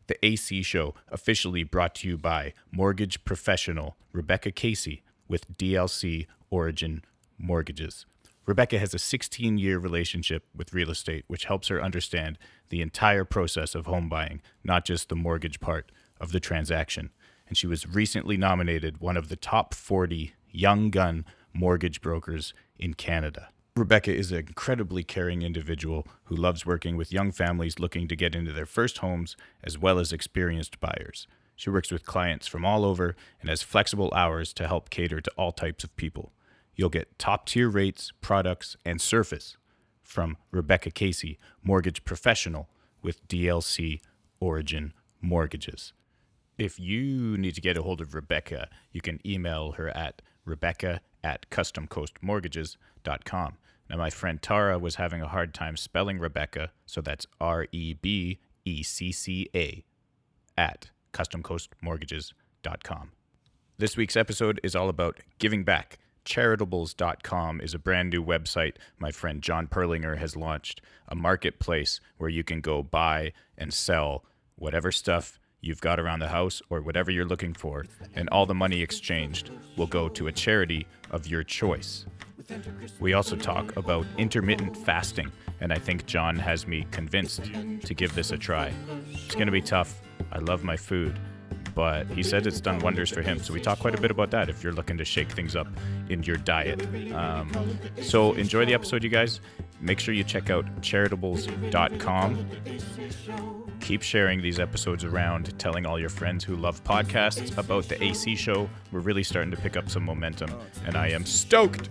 The AC Show, officially brought to you by mortgage professional Rebecca Casey with DLC Origin Mortgages. Rebecca has a 16-year relationship with real estate, which helps her understand the entire process of home buying, not just the mortgage part of the transaction. And she was recently nominated one of the top 40 young gun mortgage brokers in Canada. Rebecca is an incredibly caring individual who loves working with young families looking to get into their first homes, as well as experienced buyers. She works with clients from all over and has flexible hours to help cater to all types of people. You'll get top-tier rates, products, and service from Rebecca Casey, mortgage professional with DLC Origin Mortgages. If you need to get a hold of Rebecca, you can email her at rebecca@customcoastmortgages.com. Now, my friend Tara was having a hard time spelling Rebecca, so that's REBECCA at customcoastmortgages.com. This week's episode is all about giving back. Charitables.com is a brand new website my friend John Perlinger has launched, a marketplace where you can go buy and sell whatever stuff you've got around the house or whatever you're looking for, and all the money exchanged will go to a charity of your choice. We also talk about intermittent fasting, and I think John has me convinced to give this a try. It's going to be tough. I love my food, but he said it's done wonders for him. So we talk quite a bit about that if you're looking to shake things up in your diet. So enjoy the episode, you guys. Make sure you check out charitables.com. Keep sharing these episodes around, telling all your friends who love podcasts about the AC Show. We're really starting to pick up some momentum, and I am stoked.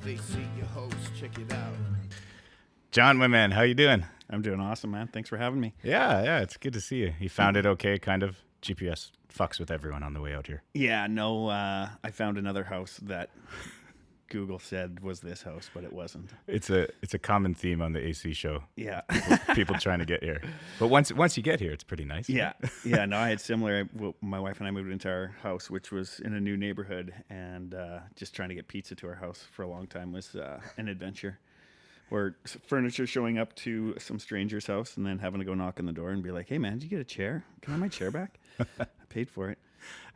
John, my man, how you doing? I'm doing awesome, man. Thanks for having me. Yeah, it's good to see you. You found it okay, kind of? GPS fucks with everyone on the way out here. Yeah, no, I found another house that Google said was this house, but it wasn't. It's a common theme on the AC Show. Yeah. People trying to get here. But once you get here, it's pretty nice. Yeah. Yeah, no, I had similar. My wife and I moved into our house, which was in a new neighborhood, and just trying to get pizza to our house for a long time was an adventure. Or furniture showing up to some stranger's house and then having to go knock on the door and be like, "Hey, man, did you get a chair? Can I have my chair back?" I paid for it.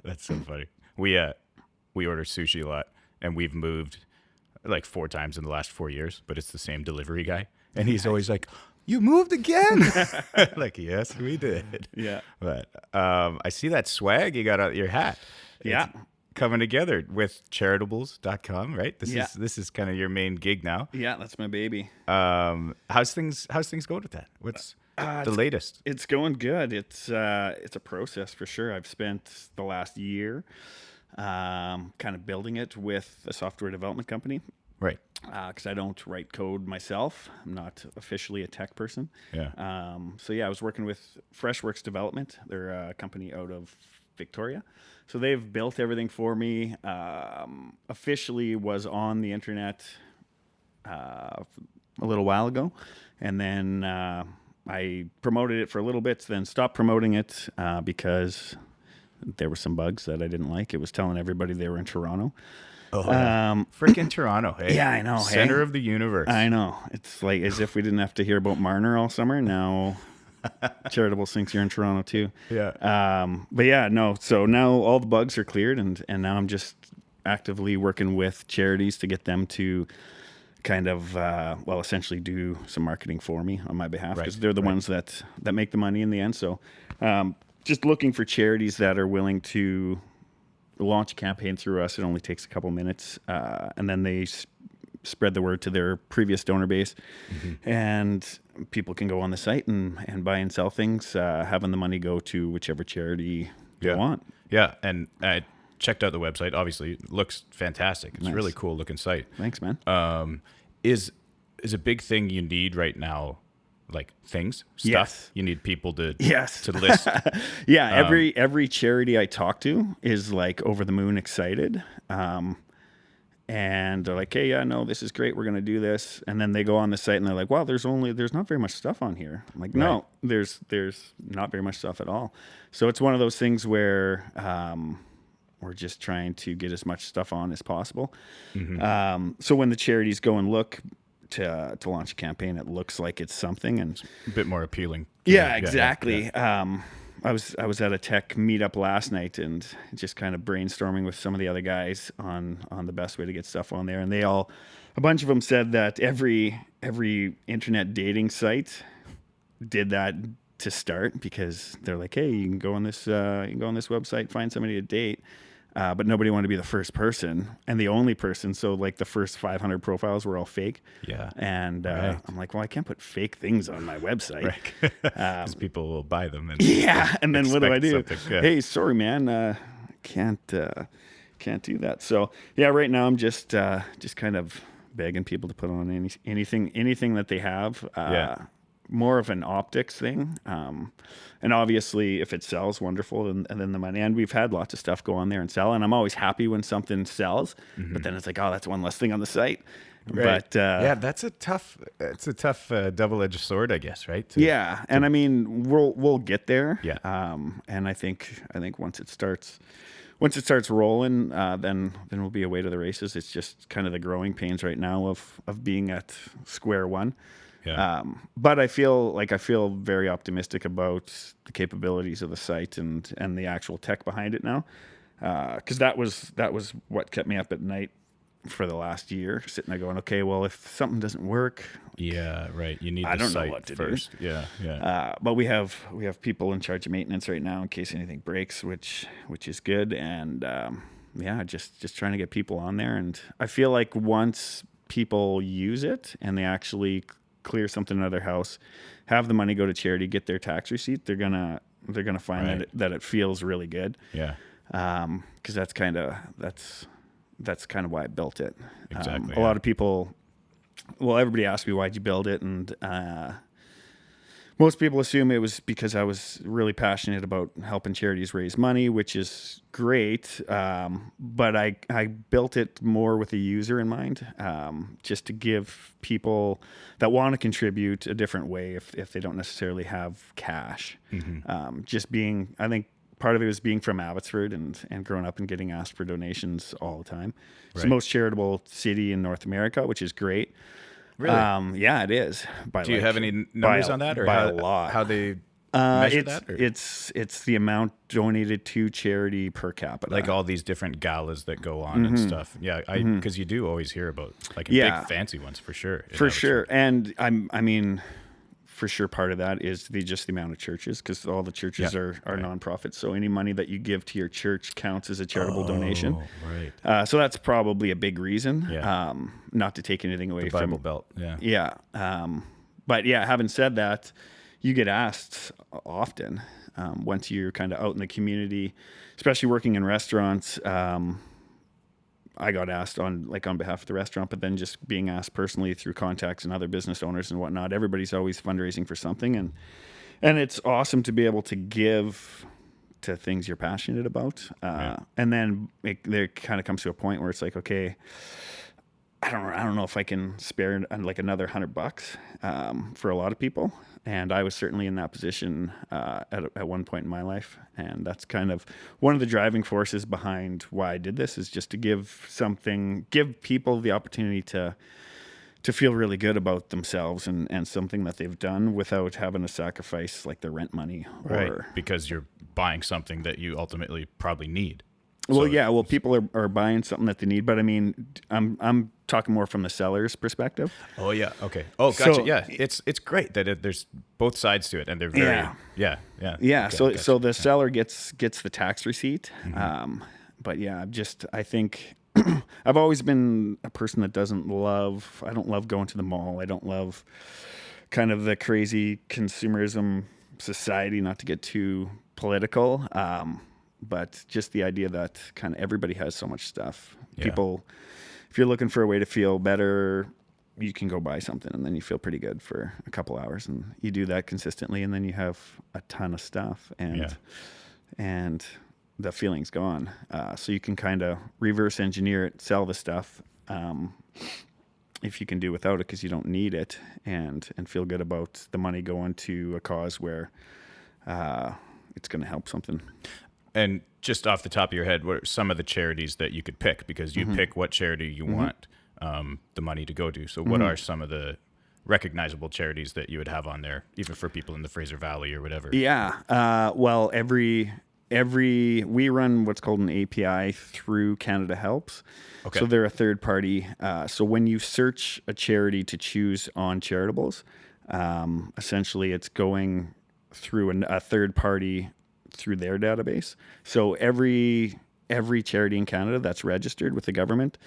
That's so funny. We order sushi a lot, and we've moved like 4 times in the last 4 years, but it's the same delivery guy. And he's always like, "You moved again?" Like, yes, we did. Yeah. But I see that swag you got out your hat. Yeah. It's coming together with charitables.com, right? This is kind of your main gig now. Yeah, that's my baby. How's things going with that? What's the latest? It's going good. It's a process for sure. I've spent the last year kind of building it with a software development company. Right. Because I don't write code myself. I'm not officially a tech person. Yeah. I was working with Freshworks Development. They're a company out of Victoria. So they've built everything for me. Officially was on the internet a little while ago. And then I promoted it for a little bit, then stopped promoting it because there were some bugs that I didn't like. It was telling everybody they were in Toronto. Oh, freaking Toronto. Hey, yeah, I know. Center of the universe. I know. It's like as if we didn't have to hear about Marner all summer. Now Charitables thinks you're in Toronto too. Yeah. But yeah, no. So now all the bugs are cleared, and now I'm just actively working with charities to get them to kind of essentially do some marketing for me on my behalf, because they're the ones that make the money in the end. So just looking for charities that are willing to launch a campaign through us. It only takes a couple minutes, and then they spread the word to their previous donor base, and people can go on the site and buy and sell things, having the money go to whichever charity you want. Yeah, and I checked out the website. Obviously, it looks fantastic. It's a really cool looking site. Thanks, man. Is a big thing you need right now, like stuff? Yes. You need people to Yes. list. Yeah, every charity I talk to is like over the moon excited. And they're like, "Hey, yeah, no, this is great. We're going to do this." And then they go on the site and they're like, "Wow, there's not very much stuff on here." I'm like, "No, there's not very much stuff at all." So it's one of those things where we're just trying to get as much stuff on as possible. So when the charities go and look to launch a campaign, it looks like it's something, and a bit more appealing. Yeah, exactly. I was at a tech meetup last night and just kind of brainstorming with some of the other guys on the best way to get stuff on there, and a bunch of them said that every internet dating site did that to start, because they're like, hey, you can go on this website, find somebody to date. But nobody wanted to be the first person and the only person. So like the first 500 profiles were all fake. Yeah. And right. I'm like, well, I can't put fake things on my website. Right. Because people will buy them. And yeah. And then what do I do? Good. Hey, sorry, man. Can't do that. So yeah, right now I'm just kind of begging people to put on anything that they have. More of an optics thing. And obviously if it sells, wonderful. And then the money, and we've had lots of stuff go on there and sell. And I'm always happy when something sells, but then it's like, oh, that's one less thing on the site. Right. But that's a tough double-edged sword, I guess. Right. And I mean, we'll get there. Yeah. And I think once it starts rolling, then we'll be away to the races. It's just kind of the growing pains right now of being at square one. Yeah. But I feel very optimistic about the capabilities of the site and the actual tech behind it now. Because that was what kept me up at night for the last year, sitting there going, okay, well, if something doesn't work, yeah, right, you need I the don't know site what to first. do. Yeah. But we have people in charge of maintenance right now in case anything breaks, which is good. And just trying to get people on there. And I feel like once people use it and they actually clear something out of their house, have the money go to charity, get their tax receipt, they're gonna find that it feels really good. Yeah. Because that's kind of why I built it. Exactly. A lot of people, well, everybody asks me why'd you build it, and most people assume it was because I was really passionate about helping charities raise money, which is great. But I built it more with a user in mind, just to give people that want to contribute a different way if they don't necessarily have cash. Mm-hmm. I think part of it was being from Abbotsford and growing up and getting asked for donations all the time. It's the most charitable city in North America, which is great. Really? Yeah, it is. Do you have any numbers on that, or by a lot? How they measure that? Or? It's the amount donated to charity per capita. Like all these different galas that go on and stuff. Yeah, because you do always hear about big fancy ones for sure. For sure, and I mean, for sure, part of that is just the amount of churches, because all the churches are nonprofits. So any money that you give to your church counts as a charitable donation. Right. So that's probably a big reason. Yeah. Not to take anything away from Bible Belt. Yeah. Yeah. But yeah, having said that, you get asked often once you're kind of out in the community, especially working in restaurants. I got asked on behalf of the restaurant, but then just being asked personally through contacts and other business owners and whatnot. Everybody's always fundraising for something, and it's awesome to be able to give to things you're passionate about. And then there kind of comes to a point where it's like, okay, I don't know if I can spare like another $100 for a lot of people. And I was certainly in that position at one point in my life. And that's kind of one of the driving forces behind why I did this, is just to give people the opportunity to feel really good about themselves and something that they've done without having to sacrifice like their rent money. Because you're buying something that you ultimately probably need. Well, people are buying something that they need, but I mean, I'm talking more from the seller's perspective. Oh yeah, okay. Oh, gotcha. So, yeah, it's great that there's both sides to it, and they're very yeah. Okay, so the seller gets the tax receipt, but yeah, I think I've always been a person that I don't love going to the mall. I don't love kind of the crazy consumerism society. Not to get too political. But just the idea that kind of everybody has so much stuff. Yeah. People, if you're looking for a way to feel better, you can go buy something and then you feel pretty good for a couple hours, and you do that consistently, and then you have a ton of stuff, and the feeling's gone. So you can kind of reverse engineer it, sell the stuff, if you can do without it because you don't need it, and feel good about the money going to a cause where it's going to help something. And just off the top of your head, what are some of the charities that you could pick? Because you pick what charity you want the money to go to. So what are some of the recognizable charities that you would have on there, even for people in the Fraser Valley or whatever. Yeah. Well, we run what's called an API through Canada Helps. Okay. So they're a third party. So when you search a charity to choose on Charitables, essentially it's going through a third party through their database. So every charity in Canada that's registered with the government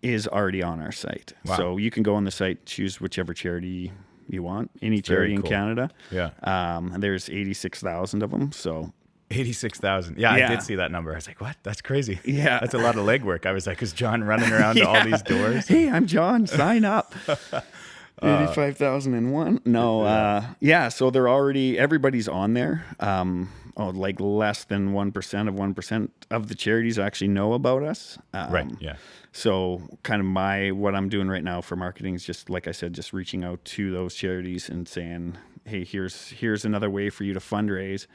is already on our site. Wow. So you can go on the site, choose whichever charity you want, any charity in Canada. Yeah. And there's 86,000 of them. So 86,000. Yeah, I did see that number. I was like, what? That's crazy. Yeah. That's a lot of legwork. I was like, is John running around to all these doors? Hey, I'm John. Sign up. 85,001. No. So they're already, everybody's on there. Like less than 1% of the charities actually know about us. Right. Yeah. So kind of what I'm doing right now for marketing is just, like I said, just reaching out to those charities and saying, hey, here's another way for you to fundraise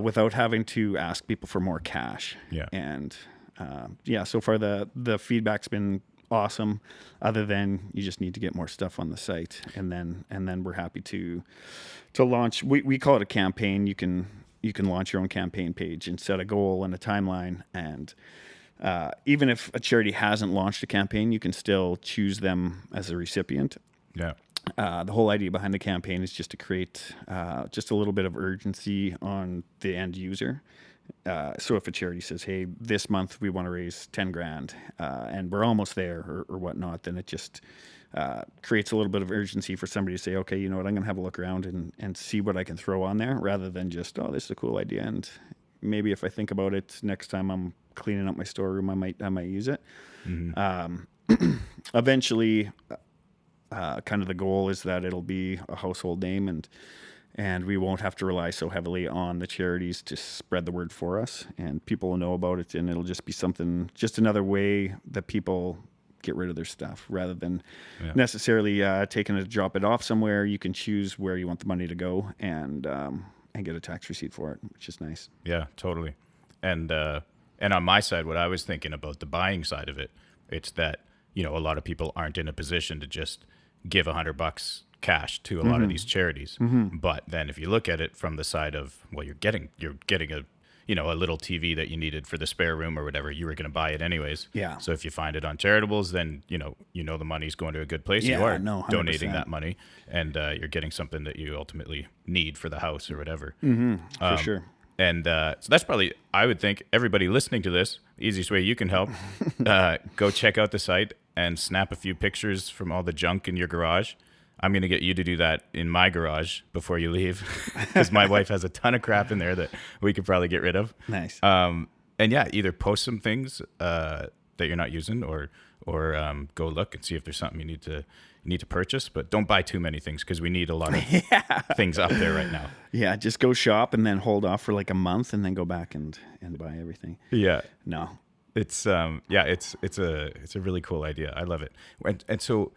without having to ask people for more cash. Yeah. And so far the feedback's been awesome, other than you just need to get more stuff on the site, and then we're happy to launch. We call it a campaign. You can launch your own campaign page and set a goal and a timeline, and even if a charity hasn't launched a campaign, you can still choose them as a recipient. Yeah. The whole idea behind the campaign is just to create just a little bit of urgency on the end user. So if a charity says, hey, this month we want to raise 10 grand and we're almost there or whatnot, then it just creates a little bit of urgency for somebody to say, okay, you know what, I'm going to have a look around and see what I can throw on there, rather than just, oh, this is a cool idea, and maybe if I think about it next time I'm cleaning up my storeroom, I might use it. Mm-hmm. Eventually, kind of the goal is that it'll be a household name, and we won't have to rely so heavily on the charities to spread the word for us, and people will know about it, and it'll just be just another way that people get rid of their stuff, rather than necessarily taking it to drop it off somewhere. You can choose where you want the money to go, and get a tax receipt for it, which is nice. Yeah, totally. And on my side, what I was thinking about the buying side of it, it's that, a lot of people aren't in a position to just give $100 cash to a lot of these charities. Mm-hmm. But then if you look at it from the side of, well, you're getting a little TV that you needed for the spare room or whatever, you were going to buy it anyways. Yeah. So if you find it on Charitables, then the money's going to a good place. Yeah, you are donating that money, and you're getting something that you ultimately need for the house or whatever. Mm-hmm. For sure. And so that's probably, I would think, everybody listening to this, the easiest way you can help, go check out the site and snap a few pictures from all the junk in your garage. I'm going to get you to do that in my garage before you leave, because my wife has a ton of crap in there that we could probably get rid of. Nice. And yeah, either post some things that you're not using, or go look and see if there's something you need to purchase. But don't buy too many things, because we need a lot of things up there right now. Yeah, just go shop and then hold off for like a month and then go back and buy everything. Yeah. No. It's it's a really cool idea. I love it. And so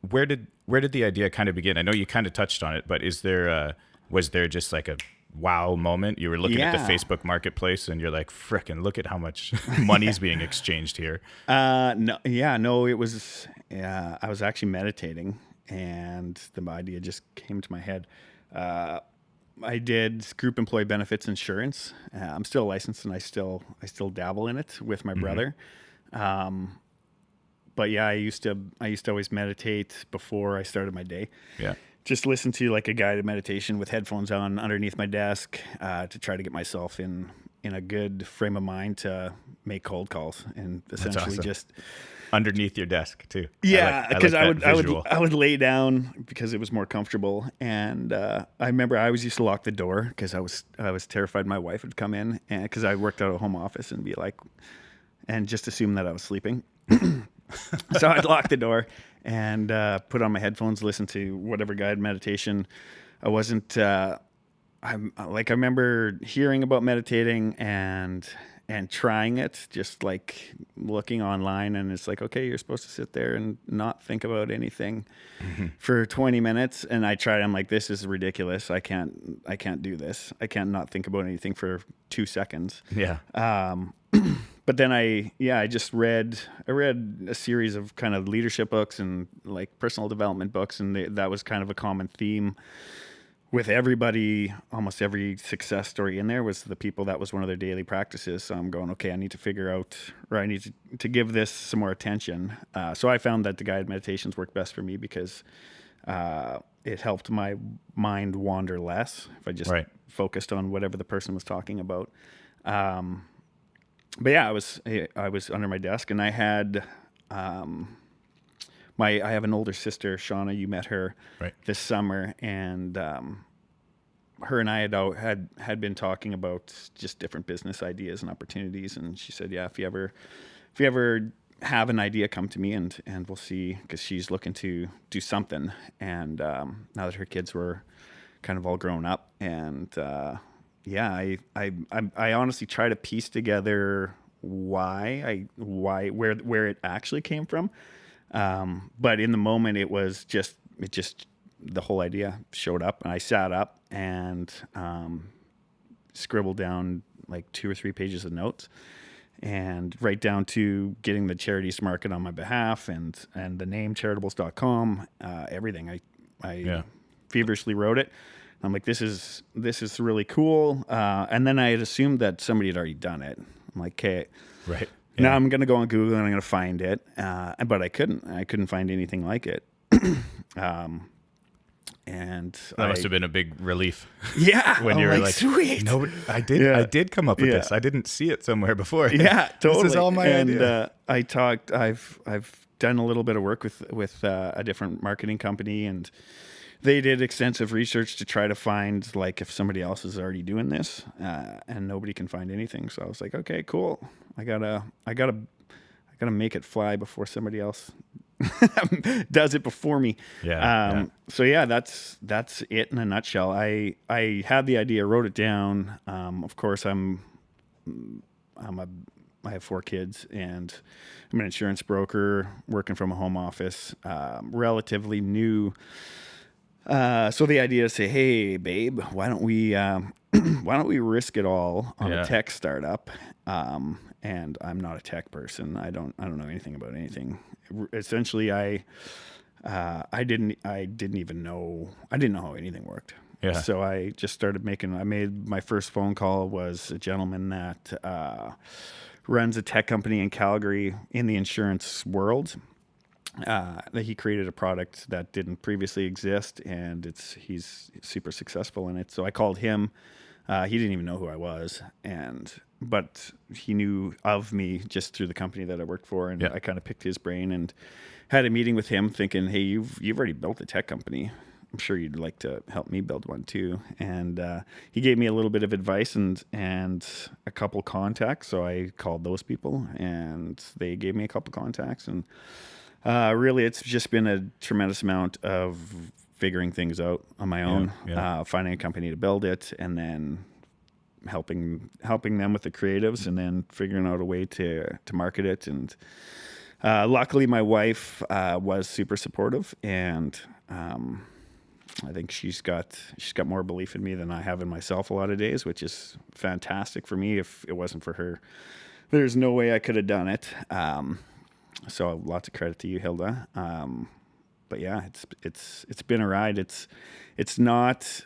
where did the idea kind of begin? I know you kind of touched on it, but was there just like a wow moment? You were looking at the Facebook marketplace and you're like, frickin', look at how much money's being exchanged here. No, it was, I was actually meditating and the idea just came to my head. I did group employee benefits insurance. I'm still licensed and I still dabble in it with my brother. But yeah, I used to always meditate before I started my day. Yeah. Just listen to like a guided meditation with headphones on underneath my desk to try to get myself in a good frame of mind to make cold calls, and essentially just underneath your desk too. Yeah, because I would lay down because it was more comfortable, and I remember I always used to lock the door because I was terrified my wife would come in, and because I worked out of a home office and be like, and just assume that I was sleeping. So I'd lock the door and put on my headphones, listen to whatever guided meditation. I wasn't. I remember hearing about meditating and trying it, just like looking online, and it's like, okay, you're supposed to sit there and not think about anything for 20 minutes. And I tried. I'm like, this is ridiculous. I can't do this. I can't not think about anything for 2 seconds. Yeah. but then I just read a series of kind of leadership books and like personal development books, and that was kind of a common theme with everybody. Almost every success story in there was the people that was one of their daily practices. So I'm going, okay, I need to figure out, or I need to give this some more attention. So I found that the guided meditations worked best for me because it helped my mind wander less if I just focused on whatever the person was talking about. But yeah, I was under my desk, and I had I have an older sister, Shauna. You met her this summer, and her and I had been talking about just different business ideas and opportunities. And she said, "Yeah, if you ever have an idea, come to me, and we'll see." Because she's looking to do something, and now that her kids were kind of all grown up, and I honestly try to piece together where it actually came from. But in the moment, it just the whole idea showed up, and I sat up and scribbled down like 2 or 3 pages of notes, and right down to getting the charities to market on my behalf, and the name Charitables.com, everything. I feverishly wrote it. I'm like, this is really cool. And then I had assumed that somebody had already done it. I'm like, okay, right. Yeah. Now I'm going to go on Google and I'm going to find it. But I couldn't find anything like it. And that must have been a big relief. Yeah. When you're like, sweet. No, I did come up with this. I didn't see it somewhere before. Yeah, totally. This is all my idea. I've done a little bit of work with a different marketing company, and they did extensive research to try to find like if somebody else is already doing this, and nobody can find anything. So I was like, okay, cool. I gotta make it fly before somebody else does it before me. Yeah. So yeah, that's it in a nutshell. I had the idea, wrote it down. Of course, I have 4 kids, and I'm an insurance broker working from a home office, relatively new. So the idea is say, hey, babe, why don't we risk it all on a tech startup? And I'm not a tech person. I don't know anything about anything. Essentially, I didn't know how anything worked. Yeah. So I just started I made my first phone call was a gentleman that runs a tech company in Calgary in the insurance world. That he created a product that didn't previously exist, and he's super successful in it. So I called him. He didn't even know who I was, but he knew of me just through the company that I worked for, and I kind of picked his brain and had a meeting with him, thinking, "Hey, you've already built a tech company. I'm sure you'd like to help me build one too." And he gave me a little bit of advice and a couple contacts. So I called those people, and they gave me a couple contacts, and really, it's just been a tremendous amount of figuring things out on my own, finding a company to build it, and then helping them with the creatives, and then figuring out a way to market it. And luckily, my wife was super supportive, and I think she's got more belief in me than I have in myself a lot of days, which is fantastic for me. If it wasn't for her, there's no way I could have done it. So lots of credit to you, Hilda. But yeah, it's been a ride. It's not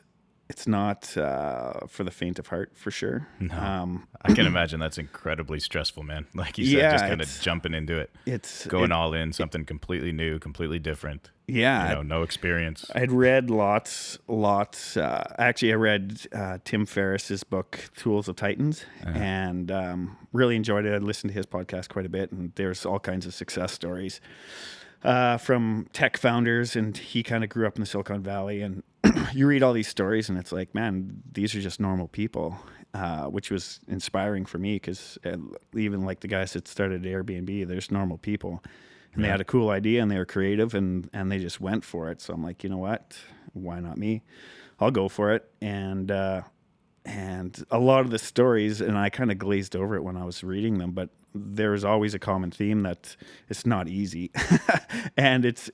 for the faint of heart, for sure. No. I can imagine that's incredibly stressful, man. Like you said, just kind of jumping into it. It's going all in, something completely new, completely different. Yeah. No experience. I'd read lots. Actually, I read Tim Ferriss's book, Tools of Titans, and really enjoyed it. I listened to his podcast quite a bit, and there's all kinds of success stories from tech founders, and he kind of grew up in the Silicon Valley, and you read all these stories, and it's like, man, these are just normal people, which was inspiring for me, because even like the guys that started Airbnb, there's normal people. And they had a cool idea, and they were creative, and they just went for it. So I'm like, you know what? Why not me? I'll go for it. And And a lot of the stories, and I kind of glazed over it when I was reading them, but there's always a common theme that it's not easy, and it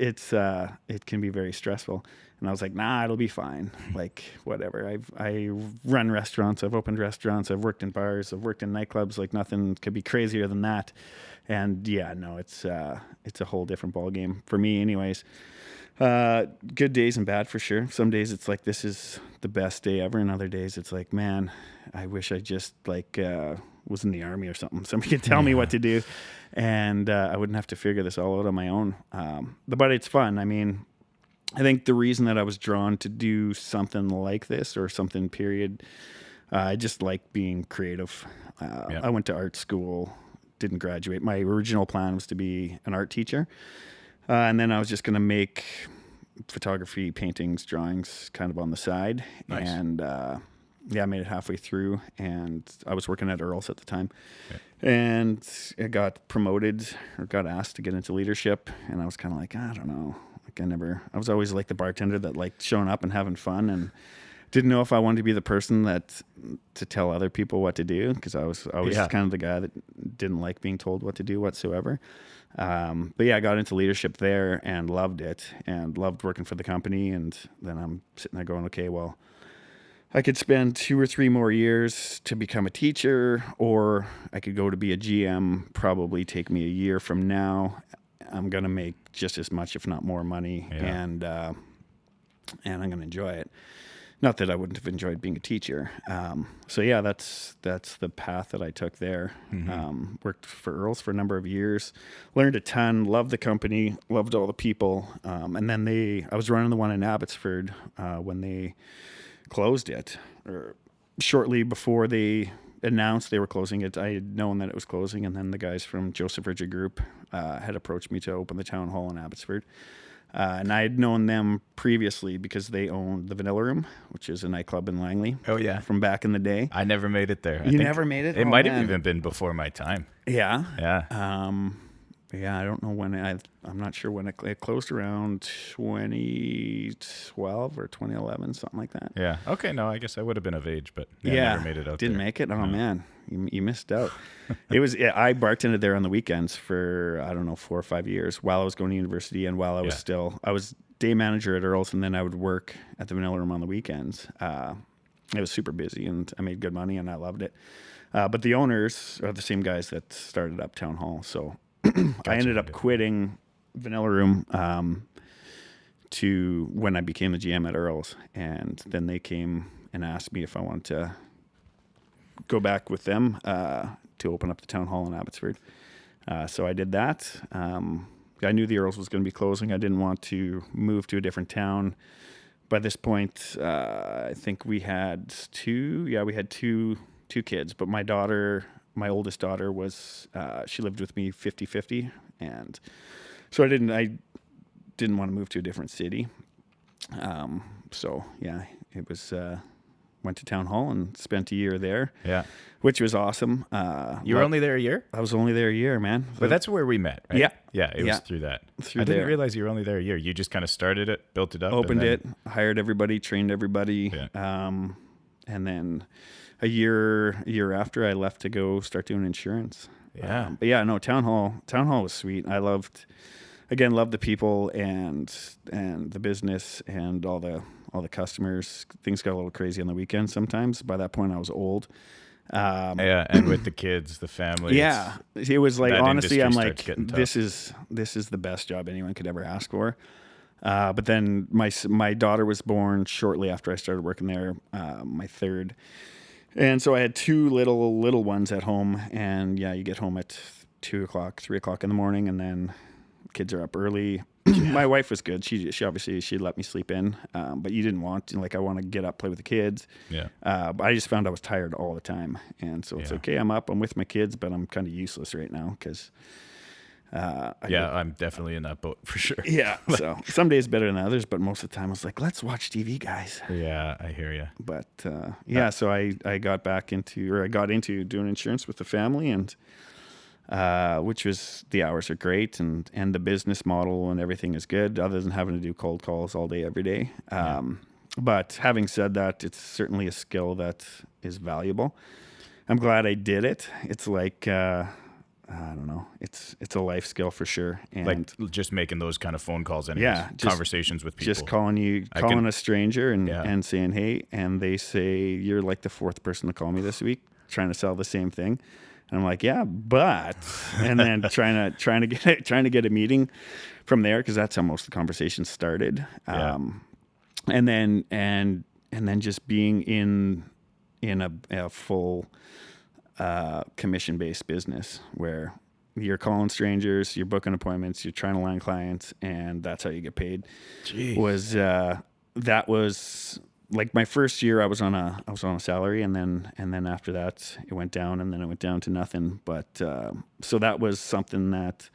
can be very stressful. And I was like, nah, it'll be fine. Like, whatever. I run restaurants. I've opened restaurants. I've worked in bars. I've worked in nightclubs. Like, nothing could be crazier than that. And yeah, no, it's a whole different ballgame for me, anyways. Good days and bad for sure. Some days it's like, this is the best day ever. And other days it's like, man, I wish I just was in the army or something. Somebody could tell me what to do, and I wouldn't have to figure this all out on my own. But it's fun. I mean, I think the reason that I was drawn to do something like this or something period, I just like being creative. I went to art school, didn't graduate. My original plan was to be an art teacher. And then I was just going to make photography, paintings, drawings kind of on the side. Nice. And I made it halfway through, and I was working at Earl's at the time. Okay. And I got promoted or got asked to get into leadership. And I was kind of like, I don't know. I was always like the bartender that liked showing up and having fun, and didn't know if I wanted to be the person to tell other people what to do, because I was kind of the guy that didn't like being told what to do whatsoever. But yeah, I got into leadership there and loved it, and loved working for the company. And then I'm sitting there going, okay, well, I could spend 2 or 3 more years to become a teacher, or I could go to be a GM, probably take me a year from now. I'm going to make just as much, if not more money. And I'm going to enjoy it. Not that I wouldn't have enjoyed being a teacher. So yeah, that's the path that I took there. Mm-hmm. Worked for Earl's for a number of years, learned a ton, loved the company, loved all the people. And then I was running the one in Abbotsford when they closed it, or shortly before they announced they were closing it. I had known that it was closing, and then the guys from Joseph Ridger Group had approached me to open the town hall in Abbotsford. And I had known them previously because they owned the Vanilla Room, which is a nightclub in Langley. Oh, yeah. From back in the day. I never made it there. You never made it? It might have even been before my time. Yeah. Yeah. Yeah, I don't know when I'm not sure when it closed, around 2012 or 2011, something like that. Yeah. Okay. No, I guess I would have been of age, but I never made it out didn't there. make it. Oh man, you missed out. I bartended there on the weekends for, I don't know, 4 or 5 years while I was going to university, and while I was day manager at Earl's, and then I would work at the Vanilla Room on the weekends. It was super busy, and I made good money, and I loved it. But the owners are the same guys that started up Town Hall, so. I ended up quitting Vanilla Room to when I became the GM at Earl's, and then they came and asked me if I wanted to go back with them to open up the town hall in Abbotsford. So I did that. I knew the Earl's was going to be closing. I didn't want to move to a different town. By this point, I think we had two kids, but my oldest daughter was, she lived with me 50-50. And so I didn't want to move to a different city. So yeah, it was, went to town hall and spent a year there. Yeah. Which was awesome. You were only there a year? I was only there a year, man. But that's where we met, right? Yeah. Yeah, it was through that. I didn't realize you were only there a year. You just kind of started it, built it up. Opened it, hired everybody, trained everybody. Yeah. And then a year after, I left to go start doing insurance. Yeah. But yeah, no, Town Hall was sweet. I loved the people and the business and all the customers. Things got a little crazy on the weekends sometimes. By that point, I was old. And with the kids, the family. Yeah, it was like, honestly, I'm like, this is the best job anyone could ever ask for. But then my daughter was born shortly after I started working there, my third. And so I had 2 little ones at home, and yeah, you get home at 2 o'clock, 3 o'clock in the morning, and then kids are up early. Yeah. My wife was good. She obviously, she let me sleep in, but you didn't want to, like, I want to get up, play with the kids. Yeah. But I just found I was tired all the time. And so it's okay. I'm up, I'm with my kids, but I'm kind of useless right now because, I'm definitely in that boat for sure. Yeah. So some days better than others, but most of the time I was like, let's watch TV, guys. Yeah, I hear you. But so I got into doing insurance with the family, and which was, the hours are great, and the business model and everything is good, other than having to do cold calls all day, every day. But having said that, it's certainly a skill that valuable. I'm glad I did it. It's like, I don't know. It's a life skill for sure. And like just making those kind of phone calls anyways. Conversations with people. Just calling a stranger and saying, hey, and they say, you're like the fourth person to call me this week trying to sell the same thing. And I'm like, yeah, but, and then trying to get a meeting from there, because that's how most of the conversation started. And then just being in a full commission-based business where you're calling strangers, you're booking appointments, you're trying to land clients, and that's how you get paid. Jeez. That was like my first year. I was on a salary, and then after that it went down, and then it went down to nothing. But so that was something that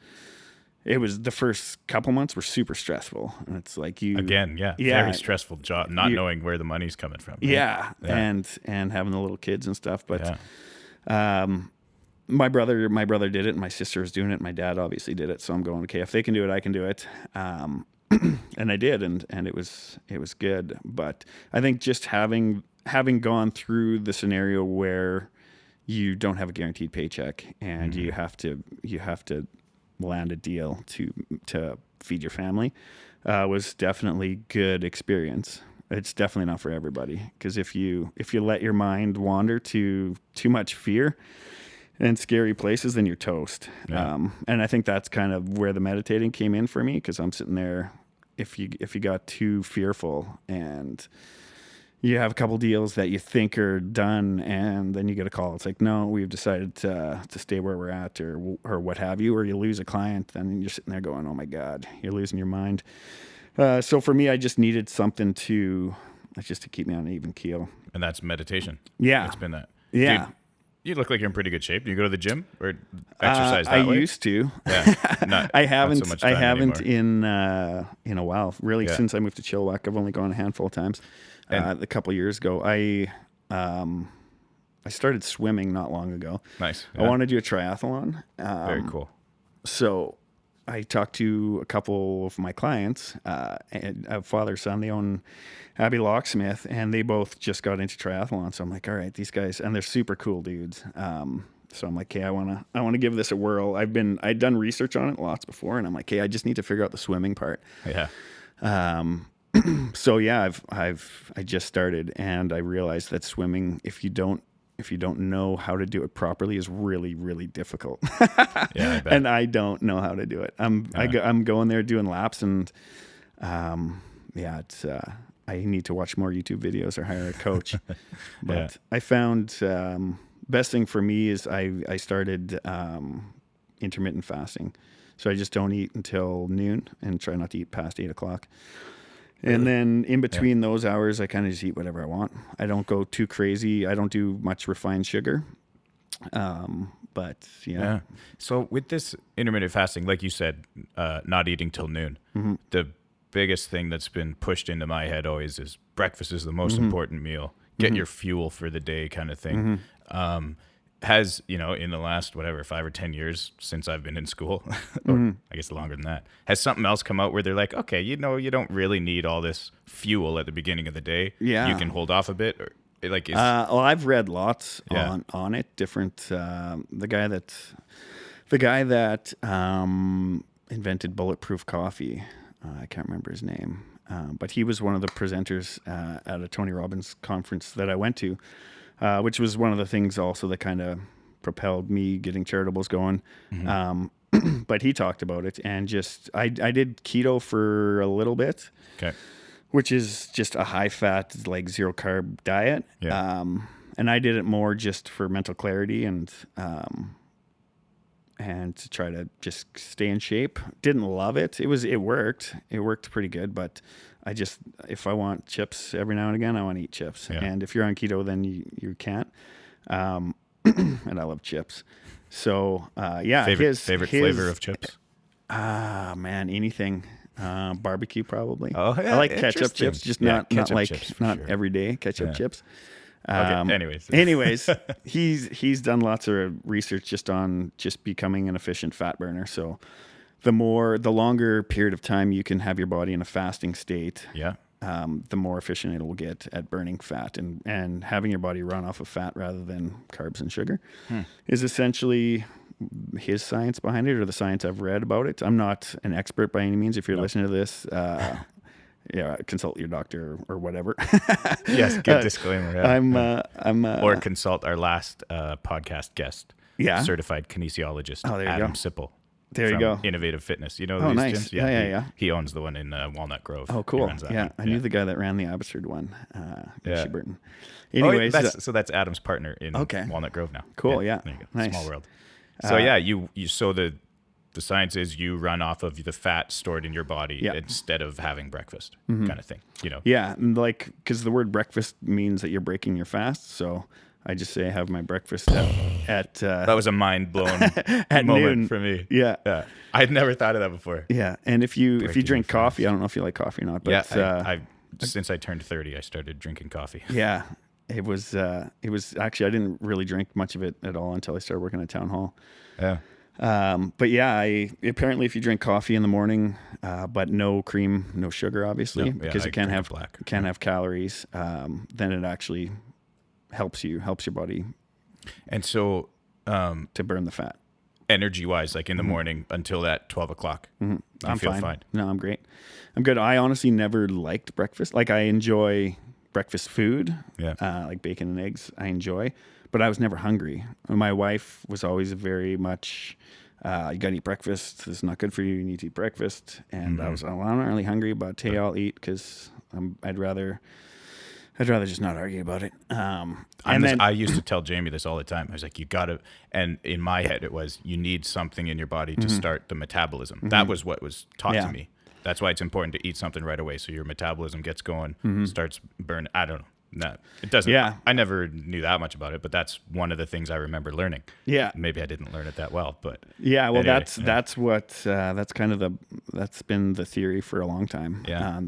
it was the first couple months were super stressful, and it's like very stressful job, not knowing where the money's coming from. Right? And having the little kids and stuff, but. My brother did it, and my sister was doing it, and my dad obviously did it. So I'm going, okay, if they can do it, I can do it. And I did, and it was good. But I think just having gone through the scenario where you don't have a guaranteed paycheck, and you have to land a deal to feed your family, was definitely good experience. It's definitely not for everybody, because if you let your mind wander to too much fear and scary places, then you're toast. Yeah. And I think that's kind of where the meditating came in for me, because I'm sitting there. If you got too fearful and you have a couple deals that you think are done, and then you get a call, it's like, no, we've decided to stay where we're at, or what have you, or you lose a client, then you're sitting there going, oh my God, you're losing your mind. So for me, I just needed something to keep me on an even keel. And that's meditation. Yeah. It's been that. Yeah. Dude, you look like you're in pretty good shape. Do you go to the gym or exercise that way? I used to. Yeah. I haven't anymore. in a while. Really, since I moved to Chilliwack, I've only gone a handful of times. A couple of years ago, I started swimming not long ago. Nice. Yeah. I want to do a triathlon. Very cool. So I talked to a couple of my clients, and a father, son, they own Abbey Locksmith, and they both just got into triathlon. So I'm like, all right, these guys, and they're super cool dudes. So I'm like, hey, I want to give this a whirl. I'd done research on it lots before, and I'm like, hey, I just need to figure out the swimming part. Yeah. So yeah, I just started, and I realized that swimming, if you don't know how to do it properly, is really, really difficult. Yeah, I bet. And I don't know how to do it. I'm going there doing laps, and it's I need to watch more YouTube videos or hire a coach. But I found best thing for me is I started intermittent fasting. So I just don't eat until noon and try not to eat past 8 o'clock. And then in between those hours, I kind of just eat whatever I want. I don't go too crazy. I don't do much refined sugar. But yeah. So with this intermittent fasting, like you said, not eating till noon, the biggest thing that's been pushed into my head always is breakfast is the most important meal. Get your fuel for the day kind of thing. Has, in the last, 5 or 10 years since I've been in school, or I guess longer than that, has something else come out where they're like, okay, you don't really need all this fuel at the beginning of the day. Yeah. You can hold off a bit. Or well, I've read lots on it. Different, the guy that invented bulletproof coffee, I can't remember his name, but he was one of the presenters at a Tony Robbins conference that I went to. Which was one of the things also that kind of propelled me getting Charitables going. But he talked about it, and I did keto for a little bit, which is just a high fat, like zero carb diet. Yeah. And I did it more just for mental clarity and to try to just stay in shape. Didn't love it. It worked. It worked pretty good, but if I want chips every now and again, I want to eat chips. Yeah. And if you're on keto, then you can't. And I love chips. So, favorite flavor of chips? Man, anything. Barbecue probably. Oh, yeah, I like ketchup chips, just not everyday ketchup chips. Okay, anyways, he's done lots of research just on just becoming an efficient fat burner. So the longer period of time you can have your body in a fasting state, the more efficient it will get at burning fat, and having your body run off of fat rather than carbs and sugar is essentially his science behind it, or the science I've read about it. I'm not an expert by any means. If you're listening to this, consult your doctor or whatever. Yes, good disclaimer. Yeah. I'm or consult our last podcast guest, certified kinesiologist, Adam Sipple. There you go. Innovative Fitness. You know these nice. Gyms? Yeah. He owns the one in Walnut Grove. Oh, cool. Yeah, I knew the guy that ran the Abbotsford one, Burton. Anyways, that's Adam's partner in Walnut Grove now. Cool. Yeah. There you go. Nice. Small world. So you so the science is you run off of the fat stored in your body instead of having breakfast, kind of thing. You know. Yeah, like because the word breakfast means that you're breaking your fast, so. I just say I have my breakfast at that was a mind blown at moment noon. For me. Yeah, I'd never thought of that before. Yeah, and if you drink coffee, I don't know if you like coffee or not, but I since I turned 30, I started drinking coffee. Yeah, it was actually I didn't really drink much of it at all until I started working at Town Hall. Yeah. But yeah, apparently if you drink coffee in the morning, but no cream, no sugar, obviously, because it can't have calories, then it actually helps your body, and so to burn the fat. Energy wise, like in the morning until that 12 o'clock, I'm fine. No, I'm great. I'm good. I honestly never liked breakfast. Like I enjoy breakfast food, like bacon and eggs. I enjoy, but I was never hungry. My wife was always very much, you got to eat breakfast. This is not good for you. You need to eat breakfast. And I was, I'm not really hungry, but hey, I'll eat because I'd rather just not argue about it. I used to tell Jamie this all the time. I was like, you got to, and in my head it was, you need something in your body to start the metabolism. That was what was taught to me. That's why it's important to eat something right away so your metabolism gets going, starts burning. I don't know. No, it doesn't. Yeah. I never knew that much about it, but that's one of the things I remember learning. Yeah. Maybe I didn't learn it that well, but yeah. Well, anyway, that's been the theory for a long time. Yeah.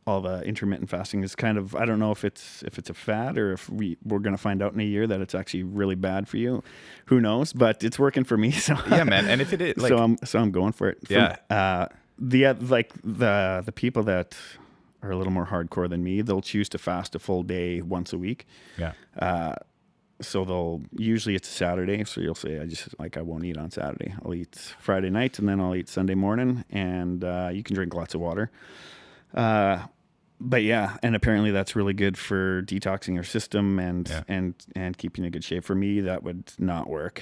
All the intermittent fasting is kind of, I don't know if it's a fad or if we're going to find out in a year that it's actually really bad for you. Who knows? But it's working for me. So yeah, man. And if it is, like, so I'm going for it. Yeah. The people that are a little more hardcore than me, they'll choose to fast a full day once a week. Yeah. So usually it's a Saturday. So you'll say, I won't eat on Saturday. I'll eat Friday night and then I'll eat Sunday morning, and you can drink lots of water. But yeah, and apparently that's really good for detoxing your system and keeping in good shape. For me, that would not work,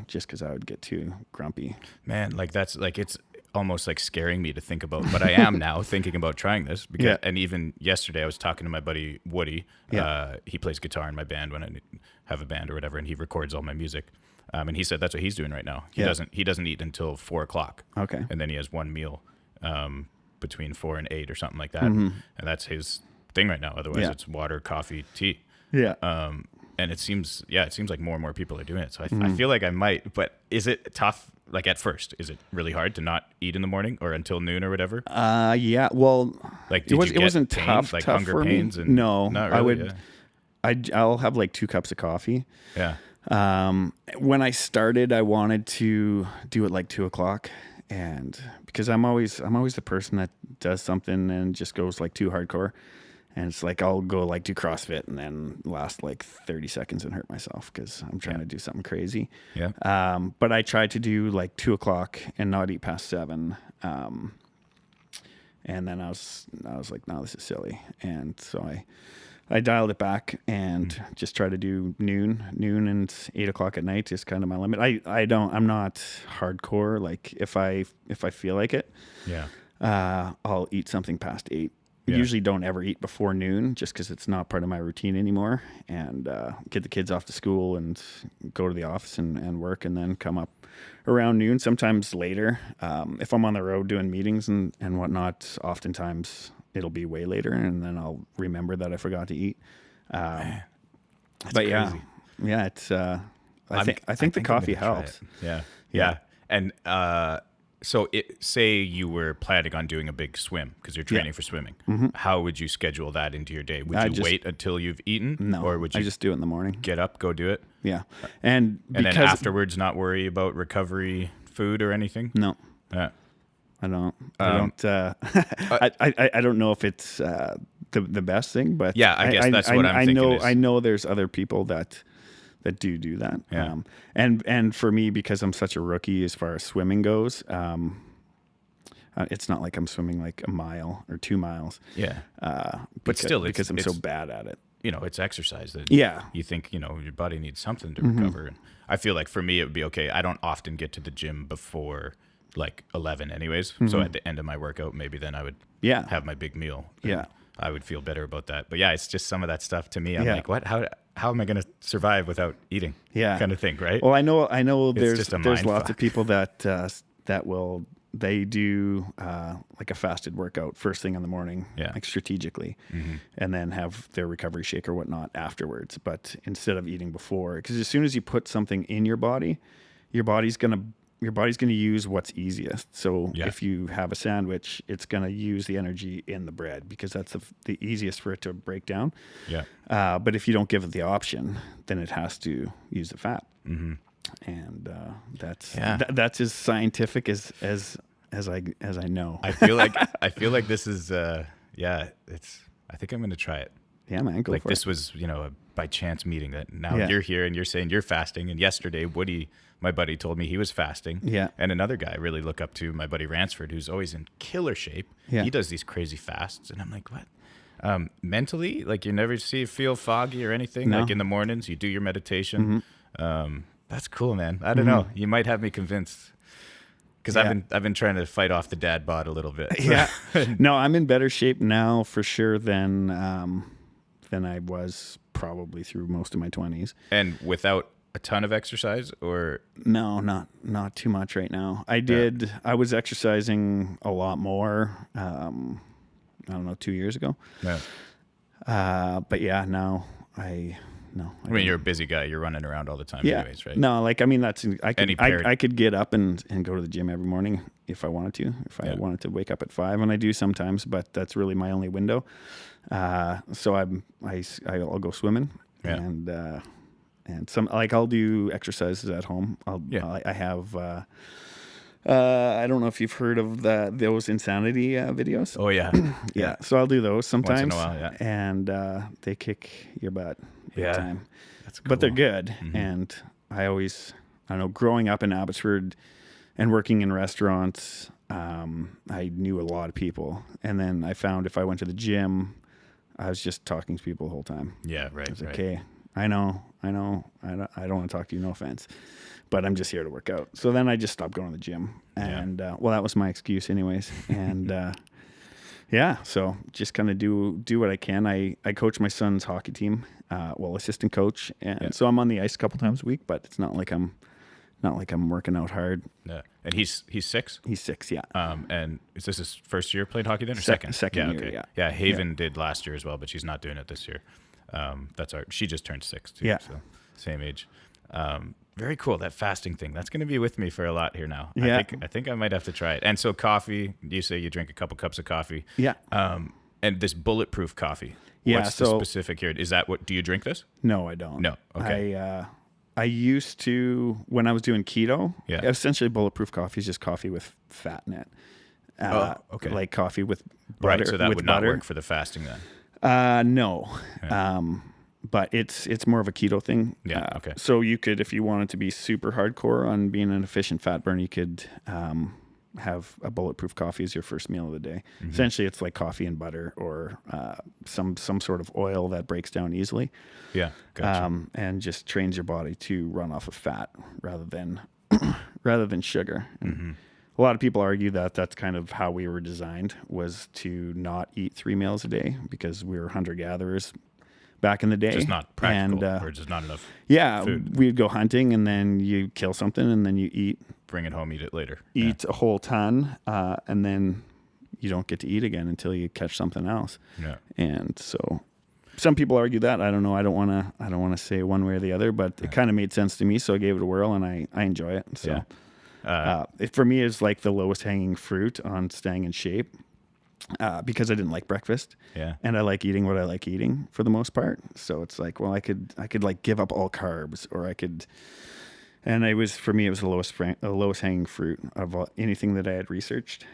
just because I would get too grumpy. Man, like that's like, it's almost like scaring me to think about, but I am now thinking about trying this because, and even yesterday I was talking to my buddy Woody. He plays guitar in my band when I have a band or whatever, and he records all my music. And he said that's what he's doing right now. He doesn't eat until 4 o'clock. Okay. And then he has one meal, between 4 and 8 or something like that. And that's his thing right now. Otherwise it's water, coffee, tea. Yeah. And it seems like more and more people are doing it. So I feel like I might, but is it tough? Like at first, is it really hard to not eat in the morning or until noon or whatever? Yeah. Well, like it wasn't pains, tough, like tough hunger for pains? Me. And no, not really, I'll have like 2 cups of coffee. Yeah. When I started, I wanted to do it like 2 o'clock. And because I'm always the person that does something and just goes like too hardcore, and it's like I'll go like do CrossFit and then last like 30 seconds and hurt myself because I'm trying to do something crazy. Yeah. But I tried to do like 2 o'clock and not eat past 7. And then I was like, no, this is silly. And so I dialed it back and just try to do noon and 8 o'clock at night is kind of my limit. I'm not hardcore. Like if I feel like it, I'll eat something past 8. Yeah. Usually don't ever eat before noon just because it's not part of my routine anymore, and get the kids off to school and go to the office and work, and then come up around noon, sometimes later. If I'm on the road doing meetings and whatnot, oftentimes it'll be way later, and then I'll remember that I forgot to eat. That's but crazy. yeah, it's. I think the coffee helps. Yeah. And so say you were planning on doing a big swim because you're training for swimming. How would you schedule that into your day? Would you wait until you've eaten? No, or would you I just do it in the morning? Get up, go do it? Yeah, and then afterwards not worry about recovery food or anything? No. Yeah. I don't. I don't know if it's the best thing, but Yeah, I guess that's what I'm thinking. I know there's other people that do that. Yeah. And for me, because I'm such a rookie as far as swimming goes, it's not like I'm swimming like a mile or 2 miles. Yeah. But because, still, because I'm so bad at it. It's exercise that Yeah. you think, your body needs something to recover. And I feel like for me, it would be okay. I don't often get to the gym before like 11 anyways. So at the end of my workout, maybe then I would have my big meal. Yeah. I would feel better about that. But yeah, it's just some of that stuff to me. I'm Yeah. like, what? How am I going to survive without eating? Yeah. Kind of thing, right? Well, I know there's just a mind lots fuck. of people they do like a fasted workout first thing in the morning, like strategically, and then have their recovery shake or whatnot afterwards. But instead of eating before, because as soon as you put something in your body, your body's gonna use what's easiest. So if you have a sandwich, it's gonna use the energy in the bread because that's the easiest for it to break down. Yeah. But if you don't give it the option, then it has to use the fat. Mm-hmm. And that's as scientific as I know. I feel like this is I think I'm going to try it. Yeah, man, go like for this it. was, a by chance meeting that now you're here and you're saying you're fasting. And yesterday, Woody, my buddy, told me he was fasting. Yeah. And another guy I really look up to, my buddy Ransford, who's always in killer shape. Yeah. He does these crazy fasts. And I'm like, what? Mentally, like you never feel foggy or anything. No. Like in the mornings, you do your meditation. That's cool, man. I don't know. You might have me convinced. Because I've been trying to fight off the dad bod a little bit. So. Yeah. No, I'm in better shape now for sure than I was probably through most of my 20s. And without a ton of exercise, or no, not too much right now. I was exercising a lot more. I don't know, 2 years ago. Yeah. But yeah, now I mean, you're a busy guy. You're running around all the time, anyways, right? No, like I mean, I could get up and go to the gym every morning if I wanted to. If I wanted to wake up at 5, and I do sometimes, but that's really my only window. So I'll go swimming, and some like I'll do exercises at home. I have. I don't know if you've heard of those insanity videos. Oh yeah, yeah. So I'll do those sometimes. Once in a while, yeah. And they kick your butt big time. That's cool. But they're good. And I don't know, growing up in Abbotsford and working in restaurants, I knew a lot of people. And then I found if I went to the gym, I was just talking to people the whole time. Yeah, right. I was like, okay, I know. I don't want to talk to you, no offense, but I'm just here to work out. So then I just stopped going to the gym. And, that was my excuse anyways. And, so just kind of do what I can. I coach my son's hockey team, assistant coach. And so I'm on the ice a couple times a week, but it's not like I'm working out hard. Yeah. And he's 6? He's 6, yeah. And is this his first year playing hockey then, or Second yeah, year, okay. yeah. Yeah, Haven did last year as well, but she's not doing it this year. She just turned 6 too, so same age. Very cool, that fasting thing. That's going to be with me for a lot here now. Yeah. I think I might have to try it. And so coffee, you say you drink a couple cups of coffee. Yeah. And this bulletproof coffee. Yeah, What's the specific here? Is that do you drink this? No, I don't. No. Okay. I used to, when I was doing keto, essentially bulletproof coffee is just coffee with fat in it. Okay. Like coffee with butter. Right, so that with would butter. not work for the fasting then. No. Yeah. But it's more of a keto thing. Yeah. Okay. So you could, if you wanted to be super hardcore on being an efficient fat burn, you could have a bulletproof coffee as your first meal of the day. Mm-hmm. Essentially, it's like coffee and butter or some sort of oil that breaks down easily. Yeah. Gotcha. And just trains your body to run off of fat rather than sugar. Mm-hmm. A lot of people argue that that's kind of how we were designed, was to not eat 3 meals a day because we were hunter-gatherers back in the day. Just not practical, or just not enough food. We'd go hunting and then you kill something and then you eat. Bring it home, eat it later. Eat a whole ton, and then you don't get to eat again until you catch something else. Yeah. And so some people argue that. I don't know. I don't want to say one way or the other, but it kind of made sense to me, so I gave it a whirl and I enjoy it. So it for me is like the lowest hanging fruit on staying in shape. Because I didn't like breakfast, and I like eating what I like eating for the most part. So it's like, well, I could like give up all carbs, or I could And it was, for me, it was the lowest hanging fruit of anything that I had researched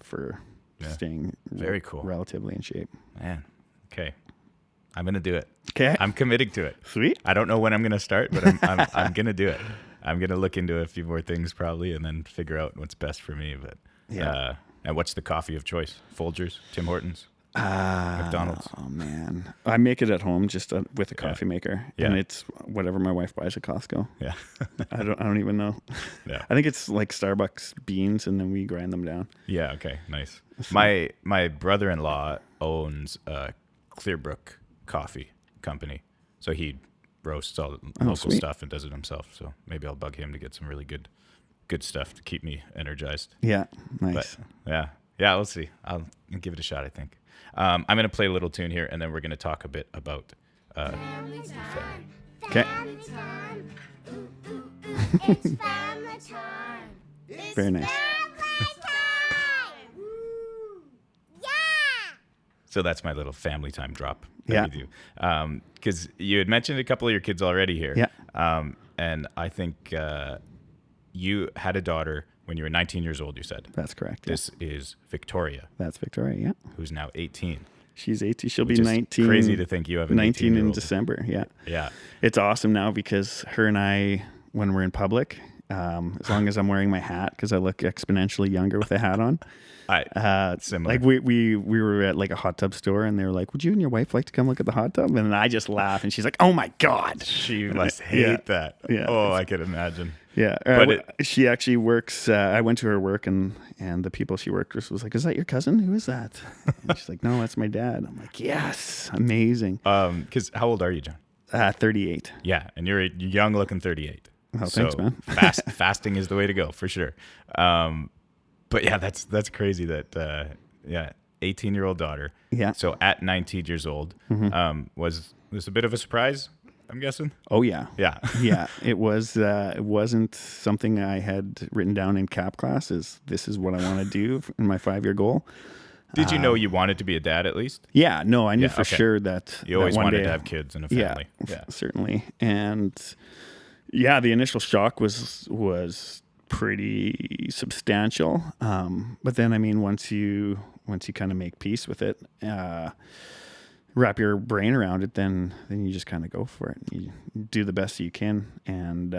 for staying very cool, relatively in shape. Man, okay, I'm gonna do it. Okay, I'm committing to it. Sweet. I don't know when I'm gonna start, but I'm gonna do it. I'm gonna look into a few more things probably, and then figure out what's best for me. But and what's the coffee of choice? Folgers, Tim Hortons, McDonald's. Oh man, I make it at home just with a coffee maker, and it's whatever my wife buys at Costco. Yeah, I don't even know. Yeah, I think it's like Starbucks beans, and then we grind them down. Yeah. Okay. Nice. My brother-in-law owns Clearbrook Coffee Company, so he roasts all the local stuff and does it himself. So maybe I'll bug him to get some really good stuff to keep me energized. Yeah, nice. But, yeah. We'll see. I'll give it a shot, I think. I'm gonna play a little tune here, and then we're gonna talk a bit about. Family time. Okay. Family time. Ooh, ooh, ooh. It's family time. It's Very nice. family time. Woo. Yeah. So that's my little family time drop that Yeah. we do. Because you had mentioned a couple of your kids already here. Yeah. And I think you had a daughter when you were 19 years old, you said. That's correct. This is Victoria, That's Victoria. Yeah, who's now 18. she's 18. She'll be Which is 19. crazy to think you have an 19 in 18-year-old. December. Yeah. Yeah. It's awesome now because her and I, when we're in public, as long as I'm wearing my hat, because I look exponentially younger with a hat on. Similar. Like we were at like a hot tub store, and they were like, "Would you and your wife like to come look at the hot tub?" And I just laugh, and she's like, "Oh my god!" She must hate that. Yeah. Oh, I could imagine. Yeah, But she actually works. I went to her work, and the people she worked with was like, "Is that your cousin? Who is that?" And she's like, "No, that's my dad." I'm like, "Yes, amazing." Because how old are you, John? 38. Yeah, and you're a young-looking 38. Oh, thanks, man. Fasting is the way to go for sure. But yeah, that's crazy that 18-year-old daughter. Yeah. So at 19 years old, was this a bit of a surprise? I'm guessing. Oh yeah. Yeah. Yeah. It was. It wasn't something I had written down in CAP class. This is what I want to do in my 5-year goal. Did you know you wanted to be a dad at least? Yeah. No, I knew for okay. sure that You always that one wanted day, to have kids and a family. Yeah, certainly. And yeah, the initial shock was pretty substantial. But then, I mean, once you kind of make peace with it, wrap your brain around it, then you just kind of go for it. You do the best you can. And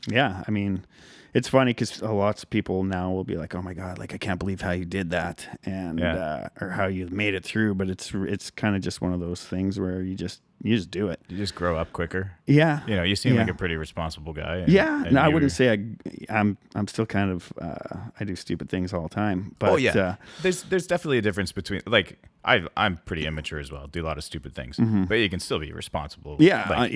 yeah, I mean, it's funny because lots of people now will be like, "Oh my God, like I can't believe how you did that," and or how you made it through. But it's kind of just one of those things where you just do it. You just grow up quicker. Yeah, You seem like a pretty responsible guy. And no, I wouldn't say I'm still kind of I do stupid things all the time. But there's definitely a difference between like I'm pretty immature as well. Do a lot of stupid things, but you can still be responsible. Yeah, like,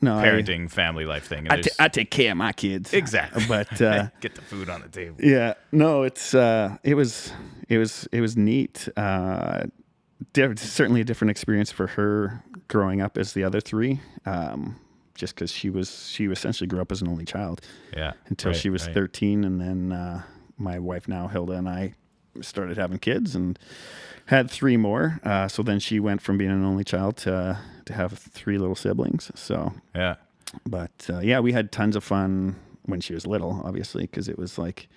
no, parenting, family life thing. I take care of my kids Exactly, but get the food on the table. Yeah, no, it was neat. Certainly a different experience for her growing up as the other three, just because she essentially grew up as an only child. Yeah, until she was 13, and then my wife now, Hilda, and I started having kids and had 3 more. So then she went from being an only child to have 3 little siblings. So yeah, but we had tons of fun when she was little, obviously, because it was like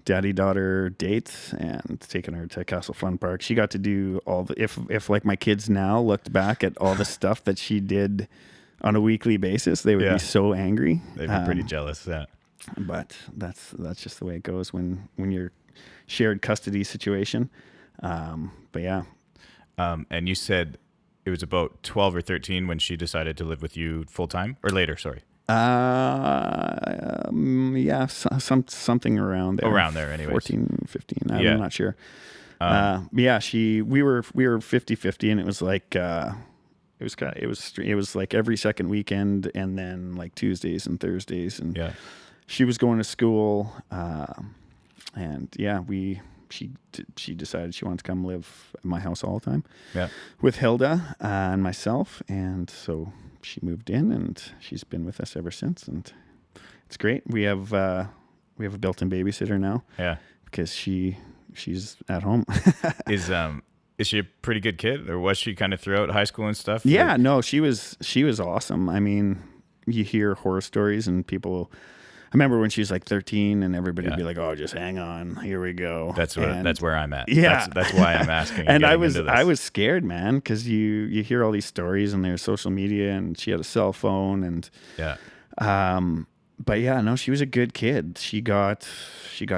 daddy-daughter dates and taking her to Castle Fun Park. She got to do all the, if like my kids now looked back at all the stuff that she did on a weekly basis, they would be so angry. They'd be pretty jealous. Yeah. But that's just the way it goes when you're shared custody situation. But yeah. And you said it was about 12 or 13 when she decided to live with you full time, or later, sorry. Yeah, something around there. Around there, anyways. 14, 15. I'm not sure. We were 50-50, and it was like it was like every second weekend, and then like Tuesdays and Thursdays, and she was going to school, and she decided she wanted to come live at my house all the time. Yeah, with Hilda and myself, and so she moved in, and she's been with us ever since, and it's great. We have a built-in babysitter now. Yeah, because she's at home. Is she a pretty good kid, or was she kind of throughout high school and stuff? Yeah, no, she was awesome. I mean, you hear horror stories and people. I remember when she was like 13 and everybody would be like, "Oh, just hang on, here we go." That's where I'm at. Yeah, that's why I'm asking. And I was scared, man, because you hear all these stories and there's social media, and she had a cell phone, and but yeah, no, she was a good kid. She got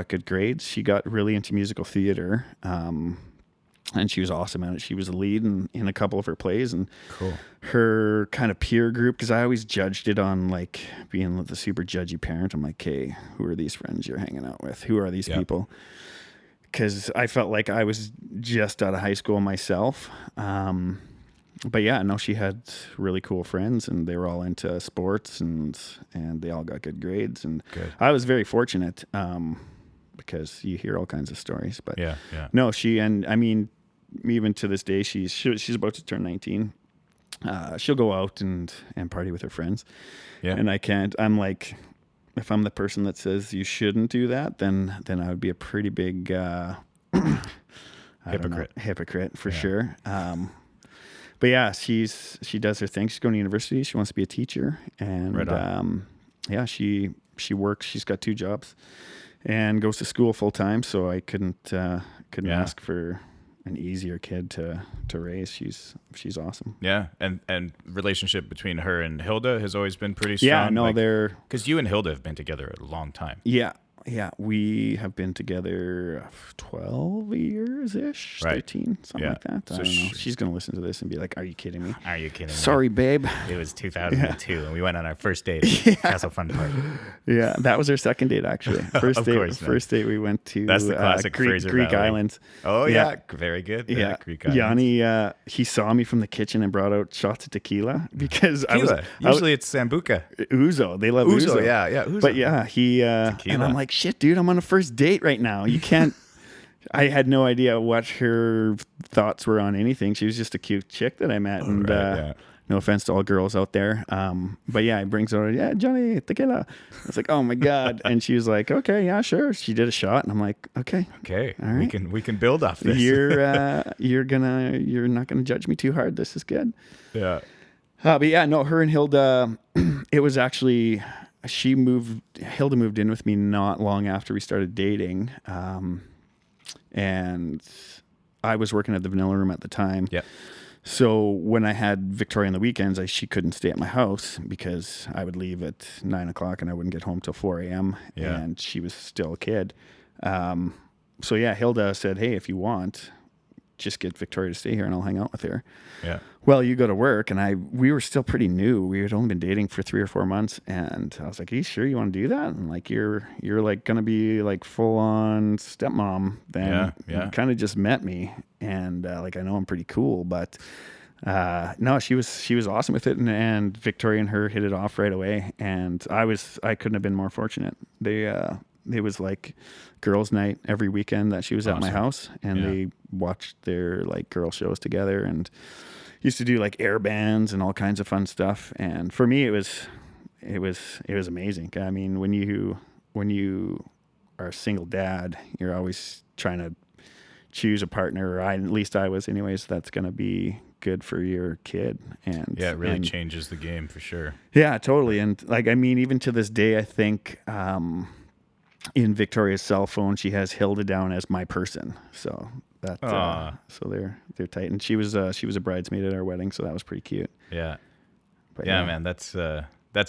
good grades. She got really into musical theater, and she was awesome at it. She was a lead in a couple of her plays, and cool. Her kind of peer group, because I always judged it on like being the super judgy parent. I'm like, hey, who are these friends you're hanging out with? Who are these people? Because I felt like I was just out of high school myself. But yeah, no, she had really cool friends, and they were all into sports, and they all got good grades. And I was very fortunate because you hear all kinds of stories. But no, I mean, even to this day, she's about to turn 19. She'll go out and party with her friends. Yeah. And I'm like, if I'm the person that says you shouldn't do that, then I would be a pretty big hypocrite for sure. But yeah, she does her thing. She's going to university. She wants to be a teacher, and she works. She's got 2 jobs and goes to school full time. So I couldn't ask for an easier kid to raise. She's awesome. Yeah, and relationship between her and Hilda has always been pretty strong. Yeah, no, they're because you and Hilda have been together a long time. Yeah, we have been together 12 years ish, 13, something like that. I don't know. She's gonna listen to this and be like, "Are you kidding me? Are you kidding me? Sorry, babe." It was 2002, and we went on our first date at Castle Fun Park. Yeah, that was our second date actually. First date we went to that's the classic Greek Islands. Oh yeah, very good. Yeah, Greek Islands. Yanni, he saw me from the kitchen and brought out shots of tequila because usually it's Sambuca. Ouzo, they love Ouzo. Yeah, Ouzo. But yeah, and I'm like, shit, dude, I'm on a first date right now. You can't. I had no idea what her thoughts were on anything. She was just a cute chick that I met, and no offense to all girls out there. But yeah, he brings her, Johnny, tequila. I was like, oh my God. And she was like, okay, yeah, sure. She did a shot, and I'm like, okay, all right. We can build off this. You're not gonna judge me too hard. This is good. Yeah. But yeah, no, her and Hilda, it was actually, Hilda moved in with me not long after we started dating. And I was working at the Vanilla Room at the time. Yeah. So when I had Victoria on the weekends, she couldn't stay at my house because I would leave at 9:00 and I wouldn't get home till 4 a.m. Yeah. And she was still a kid. So yeah, Hilda said, hey, if you want, just get Victoria to stay here and I'll hang out with her. Yeah. Well, you go to work, and we were still pretty new. We had only been dating for 3 or 4 months, and I was like, are you sure you want to do that? And like, you're like going to be like full on stepmom. Then you kind of just met me, and like, I know I'm pretty cool, but no, she was awesome with it. And Victoria and her hit it off right away. And I couldn't have been more fortunate. It was like girls' night every weekend that she was at my house, and they watched their like girl shows together and used to do like air bands and all kinds of fun stuff. And for me, it was amazing. I mean, when you are a single dad, you're always trying to choose a partner, or at least I was anyways, that's going to be good for your kid. And yeah, it really changes the game for sure. Yeah, totally. And like, I mean, even to this day, I think, in Victoria's cell phone, she has Hilda down as my person. So that, so they're tight. And she was a bridesmaid at our wedding, so that was pretty cute. Yeah. But yeah, man, that's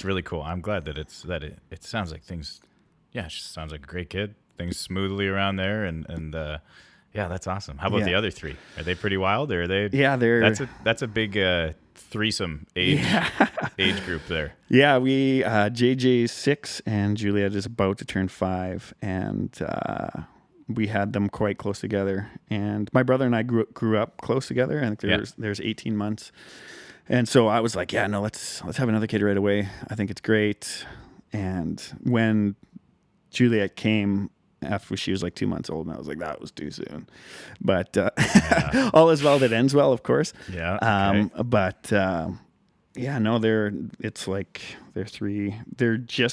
really cool. I'm glad that it sounds like things. Yeah, she sounds like a great kid. Things smoothly around there, and yeah, that's awesome. How about the other 3? Are they pretty wild, or are they? Yeah, that's a big threesome age group there. Yeah, we JJ's 6 and Juliet is about to turn 5, and we had them quite close together. And my brother and I grew up close together. I think there's 18 months, and so I was like, yeah, no, let's have another kid right away. I think it's great. And when Juliet came, after she was like 2 months old, and I was like, that was too soon. But all is well that ends well, of course. Yeah. Okay. But yeah, no, they're just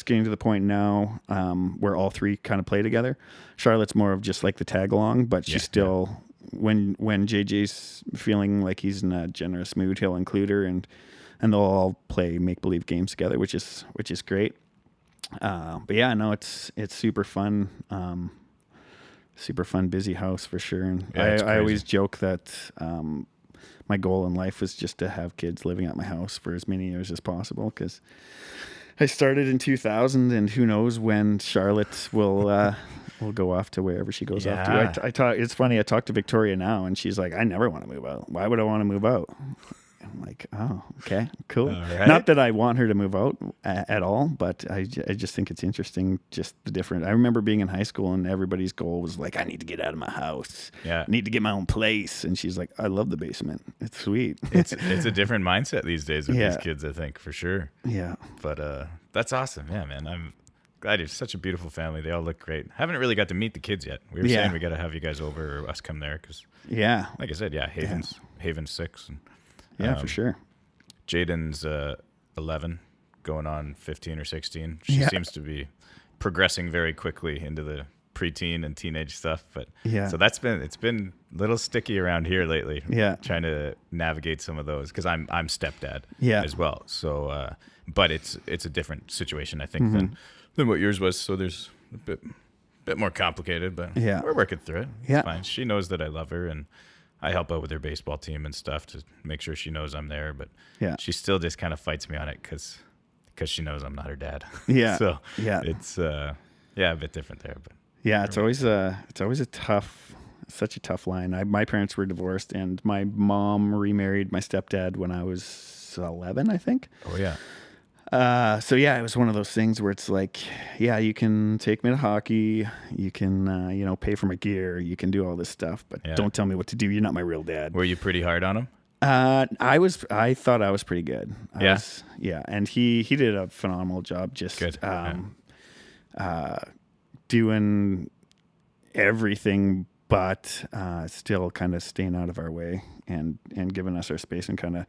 getting to the point now where all 3 kind of play together. Charlotte's more of just like the tag along, but she's still, when JJ's feeling like he's in a generous mood, he'll include her, and and they'll all play make-believe games together, which is great. But yeah, no, it's super fun. Super fun, busy house for sure. And I always joke that my goal in life was just to have kids living at my house for as many years as possible, because I started in 2000, and who knows when Charlotte will go off to wherever she goes off to. It's funny. I talk to Victoria now, and she's like, "I never want to move out. Why would I want to move out?" I'm like, "Oh, okay, cool." Right. Not that I want her to move out at all, but I just think it's interesting, just the different. I remember being in high school, and everybody's goal was like, "I need to get out of my house. Yeah, I need to get my own place." And she's like, "I love the basement. It's sweet." it's a different mindset these days with these kids, I think, for sure. Yeah, but that's awesome. Yeah, man, I'm glad you're such a beautiful family. They all look great. Haven't really got to meet the kids yet. We were saying we got to have you guys over, or us come there, because like I said, Haven's 6. And, for sure. Jaden's 11, going on 15 or 16. She seems to be progressing very quickly into the preteen and teenage stuff. But so it's been a little sticky around here lately. Yeah, trying to navigate some of those, because I'm stepdad as well. So, but it's a different situation, I think, than what yours was. So there's a bit more complicated, but we're working through it. It's fine. She knows that I love her, and I help out with her baseball team and stuff to make sure she knows I'm there. But she still just kind of fights me on it because she knows I'm not her dad. Yeah. So it's a bit different there. But it's always such a tough line. My parents were divorced, and my mom remarried my stepdad when I was 11, I think. Oh yeah. So it was one of those things where it's like, you can take me to hockey, you can, pay for my gear, you can do all this stuff, but don't tell me what to do. You're not my real dad. Were you pretty hard on him? I thought I was pretty good. And he did a phenomenal job, just doing everything, but still kind of staying out of our way and giving us our space, and kind of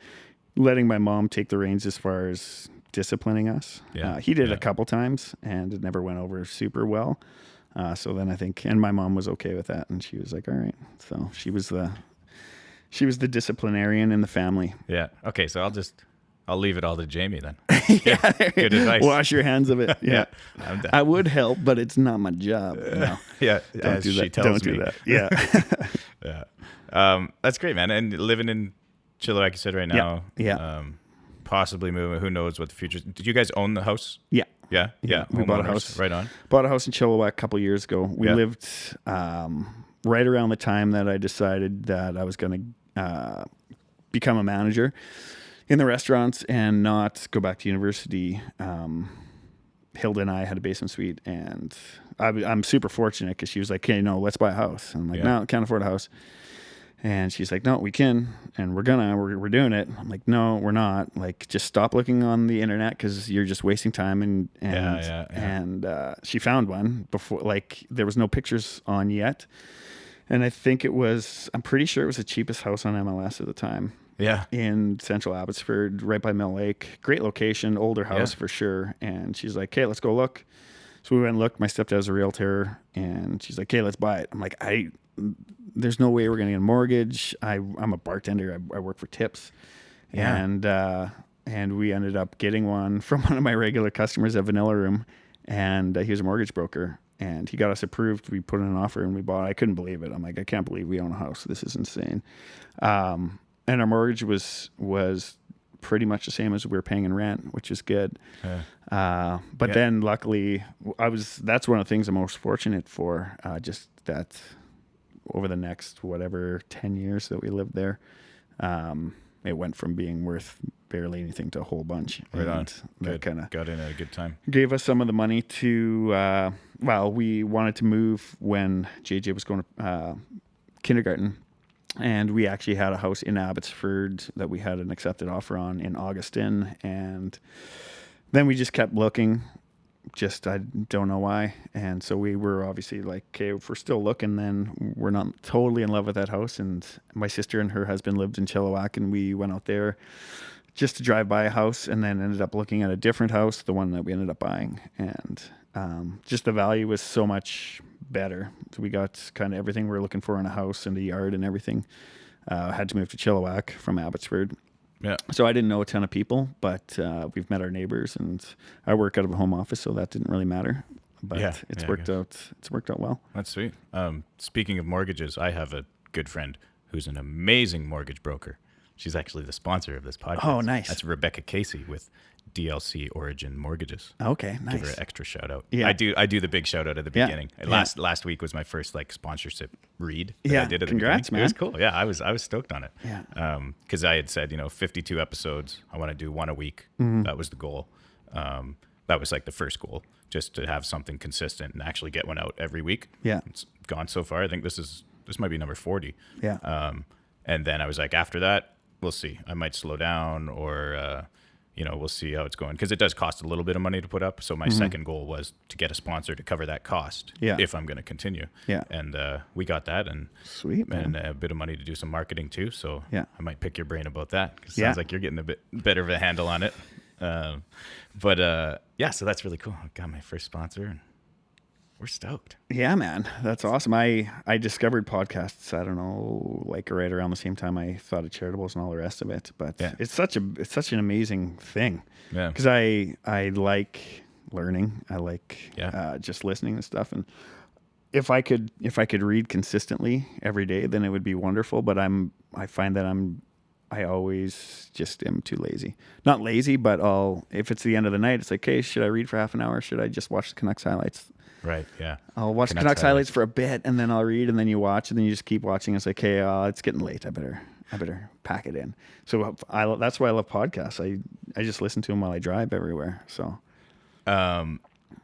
letting my mom take the reins as far as disciplining us. He did a couple times, and it never went over super well. So then I think, and my mom was okay with that, and she was like, all right. So she was the disciplinarian in the family. Yeah. Okay. So I'll leave it all to Jamie then. Good advice. Wash your hands of it. Yeah. I would help, but it's not my job. No. Don't do that. Don't do that. Yeah. That's great, man. And living in Chilliwack, you said right now. Possibly moving. Who knows what the future. Did you guys own the house? Yeah. We bought a house. Right on. Bought a house in Chilliwack a couple years ago. We lived right around the time that I decided that I was going to become a manager in the restaurants and not go back to university. Hilda and I had a basement suite, and I'm super fortunate because she was like, "Okay, no, let's buy a house." And I'm like, "No, can't afford a house." And she's like, "No, we can, and we're doing it." I'm like, "No, we're not. Like, just stop looking on the internet because you're just wasting time." And she found one before, like, there was no pictures on yet, and I'm pretty sure it was the cheapest house on MLS at the time. Yeah, in central Abbotsford, right by Mill Lake. Great location, older house for sure. And she's like, "Okay, let's go look." So we went and looked. My stepdad's a realtor, and she's like, "Okay, let's buy it." I'm like, there's no way we're going to get a mortgage. I'm a bartender. I work for tips. And we ended up getting one from one of my regular customers at Vanilla Room. And he was a mortgage broker, and he got us approved. We put in an offer and we bought it. I couldn't believe it. I'm like, I can't believe we own a house. This is insane. And our mortgage was pretty much the same as we were paying in rent, which is good. But then luckily that's one of the things I'm most fortunate for, just that over the next 10 years that we lived there, it went from being worth barely anything to a whole bunch. Right on. That kind of got in at a good time. Gave us some of the money to, we wanted to move when JJ was going to kindergarten. And we actually had a house in Abbotsford that we had an accepted offer on in Augustin. And then we just kept looking. I don't know why. And so we were obviously like, okay, if we're still looking, then we're not totally in love with that house. And my sister and her husband lived in Chilliwack, and we went out there just to drive by a house, and then ended up looking at a different house, the one that we ended up buying. And just the value was so much better. So we got kind of everything we were looking for in a house and a yard and everything. Had to move to Chilliwack from Abbotsford. Yeah. So I didn't know a ton of people, but we've met our neighbors, and I work out of a home office, so that didn't really matter. But Yeah, it's yeah, I worked guess. out. It's worked out well. That's sweet. Speaking of mortgages, I have a good friend who's an amazing mortgage broker. She's actually the sponsor of this podcast. Oh, nice. That's Rebecca Casey with DLC Origin Mortgages. Okay, Give her nice. an extra shout out. Yeah. I do the big shout out at the Yeah, beginning. yeah. Last week was my first like sponsorship read that Yeah, I did at congrats, the beginning. It was man. cool. Yeah, I was stoked on it. Yeah. Because I had said 52 episodes. I want to do one a week. Mm-hmm. That was the goal. That was like the first goal, just to have something consistent and actually get one out every week. Yeah. It's gone so far. I think this might be number 40. Yeah. And then I was like, after that, we'll see. I might slow down, or we'll see how it's going, because it does cost a little bit of money to put up. So my second goal was to get a sponsor to cover that cost. Yeah. If I'm going to continue. Yeah. And we got that, and Sweet, man. and a bit of money to do some marketing too. So Yeah. I might pick your brain about that, because it Yeah. sounds like you're getting a bit better of a handle on it. Yeah, so that's really cool. I got my first sponsor, and we're stoked. Yeah, man, that's awesome. I discovered podcasts, I don't know, like right around the same time I thought of Charitables and all the rest of it. But Yeah. it's such an amazing thing. Yeah. Because I like learning. I like Yeah. just listening and stuff. And if I could read consistently every day, then it would be wonderful. But I find that I always just am too lazy. Not lazy, but if it's the end of the night, it's like, okay, should I read for half an hour? Should I just watch the Canucks highlights? Right. Yeah. I'll watch the Canucks highlights for a bit, and then I'll read, and then you watch, and then you just keep watching. It's like, hey, it's getting late. I better pack it in. So that's why I love podcasts. I just listen to them while I drive everywhere. So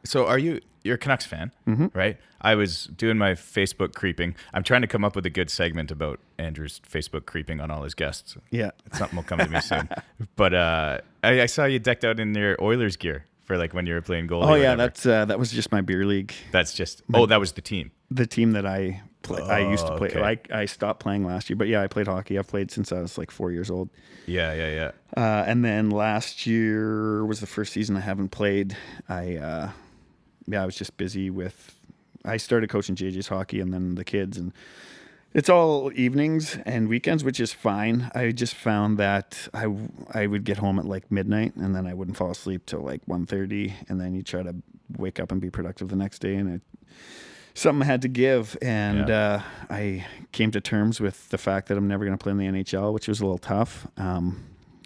So you're a Canucks fan, right? I was doing my Facebook creeping. I'm trying to come up with a good segment about Andrew's Facebook creeping on all his guests. yeah, Something will come to me soon. But I saw you decked out in your Oilers gear for like when you were playing goalie. oh or yeah, whatever. that was just my beer league. That's just that was the team. The team that I used to play. okay. I stopped playing last year, but yeah, I played hockey. I've played since I was like 4 years old. Yeah. And then last year was the first season I haven't played. I was just busy with. I started coaching JJ's hockey and then the kids, and it's all evenings and weekends, which is fine. I just found that I would get home at like midnight, and then I wouldn't fall asleep till like 1:30, and then you try to wake up and be productive the next day, and something had to give, and I came to terms with the fact that I'm never going to play in the NHL, which was a little tough.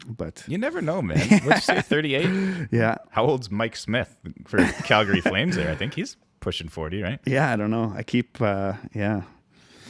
But You never know, man. What'd you say, 38? yeah, How old's Mike Smith for Calgary Flames there? I think he's pushing 40, right? yeah, I don't know. I keep, yeah.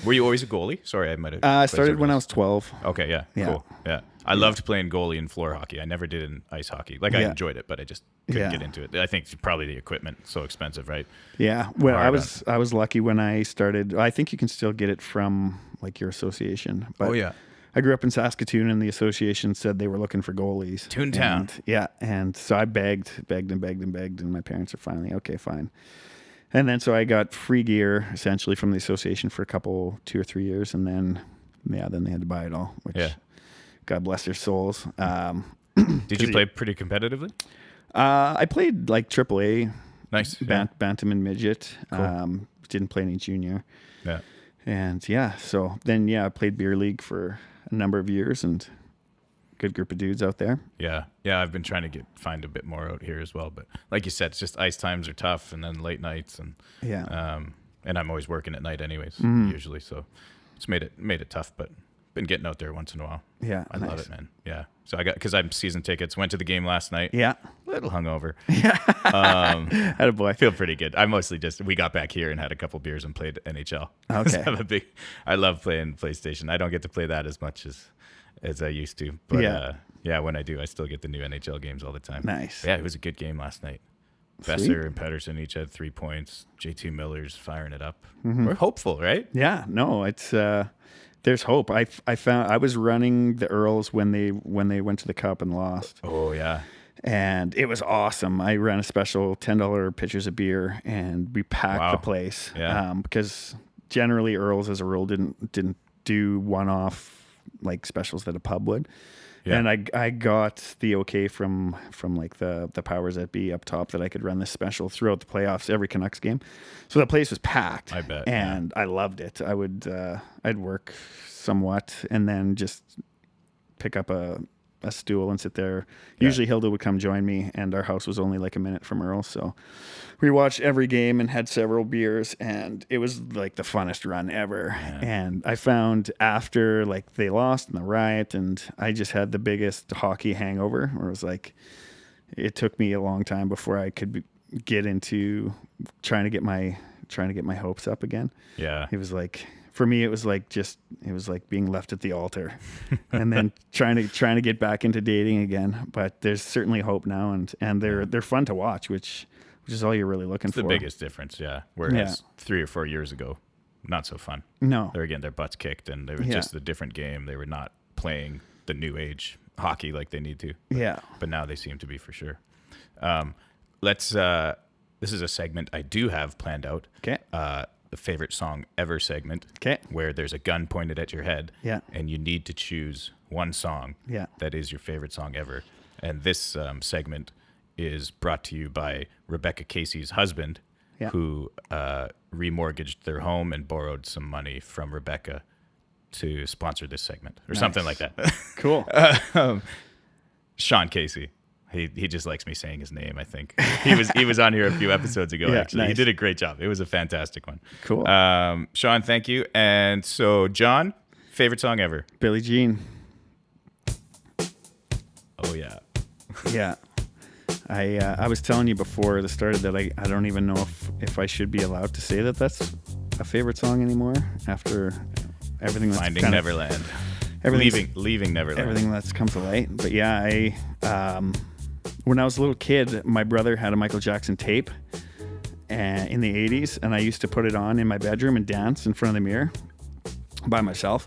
Were you always a goalie? Sorry, I might have. I started when I was 12. Okay, yeah, Yeah. cool. Yeah. I loved playing goalie in floor hockey. I never did in ice hockey. Like, I Yeah. enjoyed it, but I just couldn't Yeah. get into it. I think probably the equipment so expensive, right? Yeah, well, Hard I was lucky when I started. I think you can still get it from like your association. But Oh, yeah. I grew up in Saskatoon, and the association said they were looking for goalies. Toontown. And, yeah, and so I begged, and my parents are finally okay, fine. And then so I got free gear essentially from the association for 2 or 3 years, and then they had to buy it all. Which, Yeah. God bless their souls. Did you play pretty competitively? I played like AAA, Nice. Yeah. bantam and midget. Didn't play any junior. Yeah. And so then I played beer league for a number of years, and good group of dudes out there. Yeah. I've been trying to find a bit more out here as well, but like you said, it's just ice times are tough, and then late nights, and and I'm always working at night anyways, usually, so it's made it tough, but been getting out there once in a while. Yeah, I love it, man. Yeah. So because I'm season tickets, went to the game last night. Yeah, Little hungover. had a boy. I feel pretty good. I mostly we got back here and had a couple beers and played NHL. Okay. I love playing PlayStation. I don't get to play that as much as I used to, but when I do, I still get the new NHL games all the time. Nice. Yeah, it was a good game last night. Sweet. Besser and Pedersen each had 3 points. JT Miller's firing it up. We're hopeful, right? Yeah, no, it's there's hope. I found I was running the Earls when they went to the Cup and lost. Oh yeah. And it was awesome. I ran a special $10 pitchers of beer, and we packed the place. Yeah. Because generally Earls, as a rule, didn't do one-off like specials that a pub would. Yeah. And I got the okay from like the powers that be up top that I could run this special throughout the playoffs, every Canucks game. So the place was packed. I bet. And I loved it. I would I'd work somewhat and then just pick up a a stool and sit there. Usually Hilda would come join me, and our house was only like a minute from Earl, so we watched every game and had several beers, and it was like the funnest run ever. Yeah. And I found after like they lost in the riot, and I just had the biggest hockey hangover, where it was like it took me a long time before I could get into trying to get my hopes up again. Yeah. It was like, for me, it was like being left at the altar, and then trying to get back into dating again. But there's certainly hope now, and they're fun to watch, which is all you're really looking It's for. the biggest difference, yeah. Whereas 3 or 4 years ago, not so fun. No, They were getting their butts kicked, and they were just a different game. They were not playing the new age hockey like they need to. yeah, But now they seem to be, for sure. This is a segment I do have planned out. okay, The favorite song ever segment, okay, where there's a gun pointed at your head, yeah, and you need to choose one song yeah. that is your favorite song ever. And this segment is brought to you by Rebecca Casey's husband, Yeah. who remortgaged their home and borrowed some money from Rebecca to sponsor this segment, or something like that. Cool. Sean Casey. He just likes me saying his name, I think. He was on here a few episodes ago, Yeah, actually. He nice. did a great job. It was a fantastic one. Cool. Sean, thank you. And so, John, favorite song ever? Billie Jean. Oh, yeah. Yeah. I was telling you before the start that I don't even know if I should be allowed to say that that's a favorite song anymore after everything that's Finding kind of- Neverland. everything's- Leaving Neverland. everything that's come to light. But yeah, when I was a little kid, my brother had a Michael Jackson tape in the 80s, and I used to put it on in my bedroom and dance in front of the mirror by myself.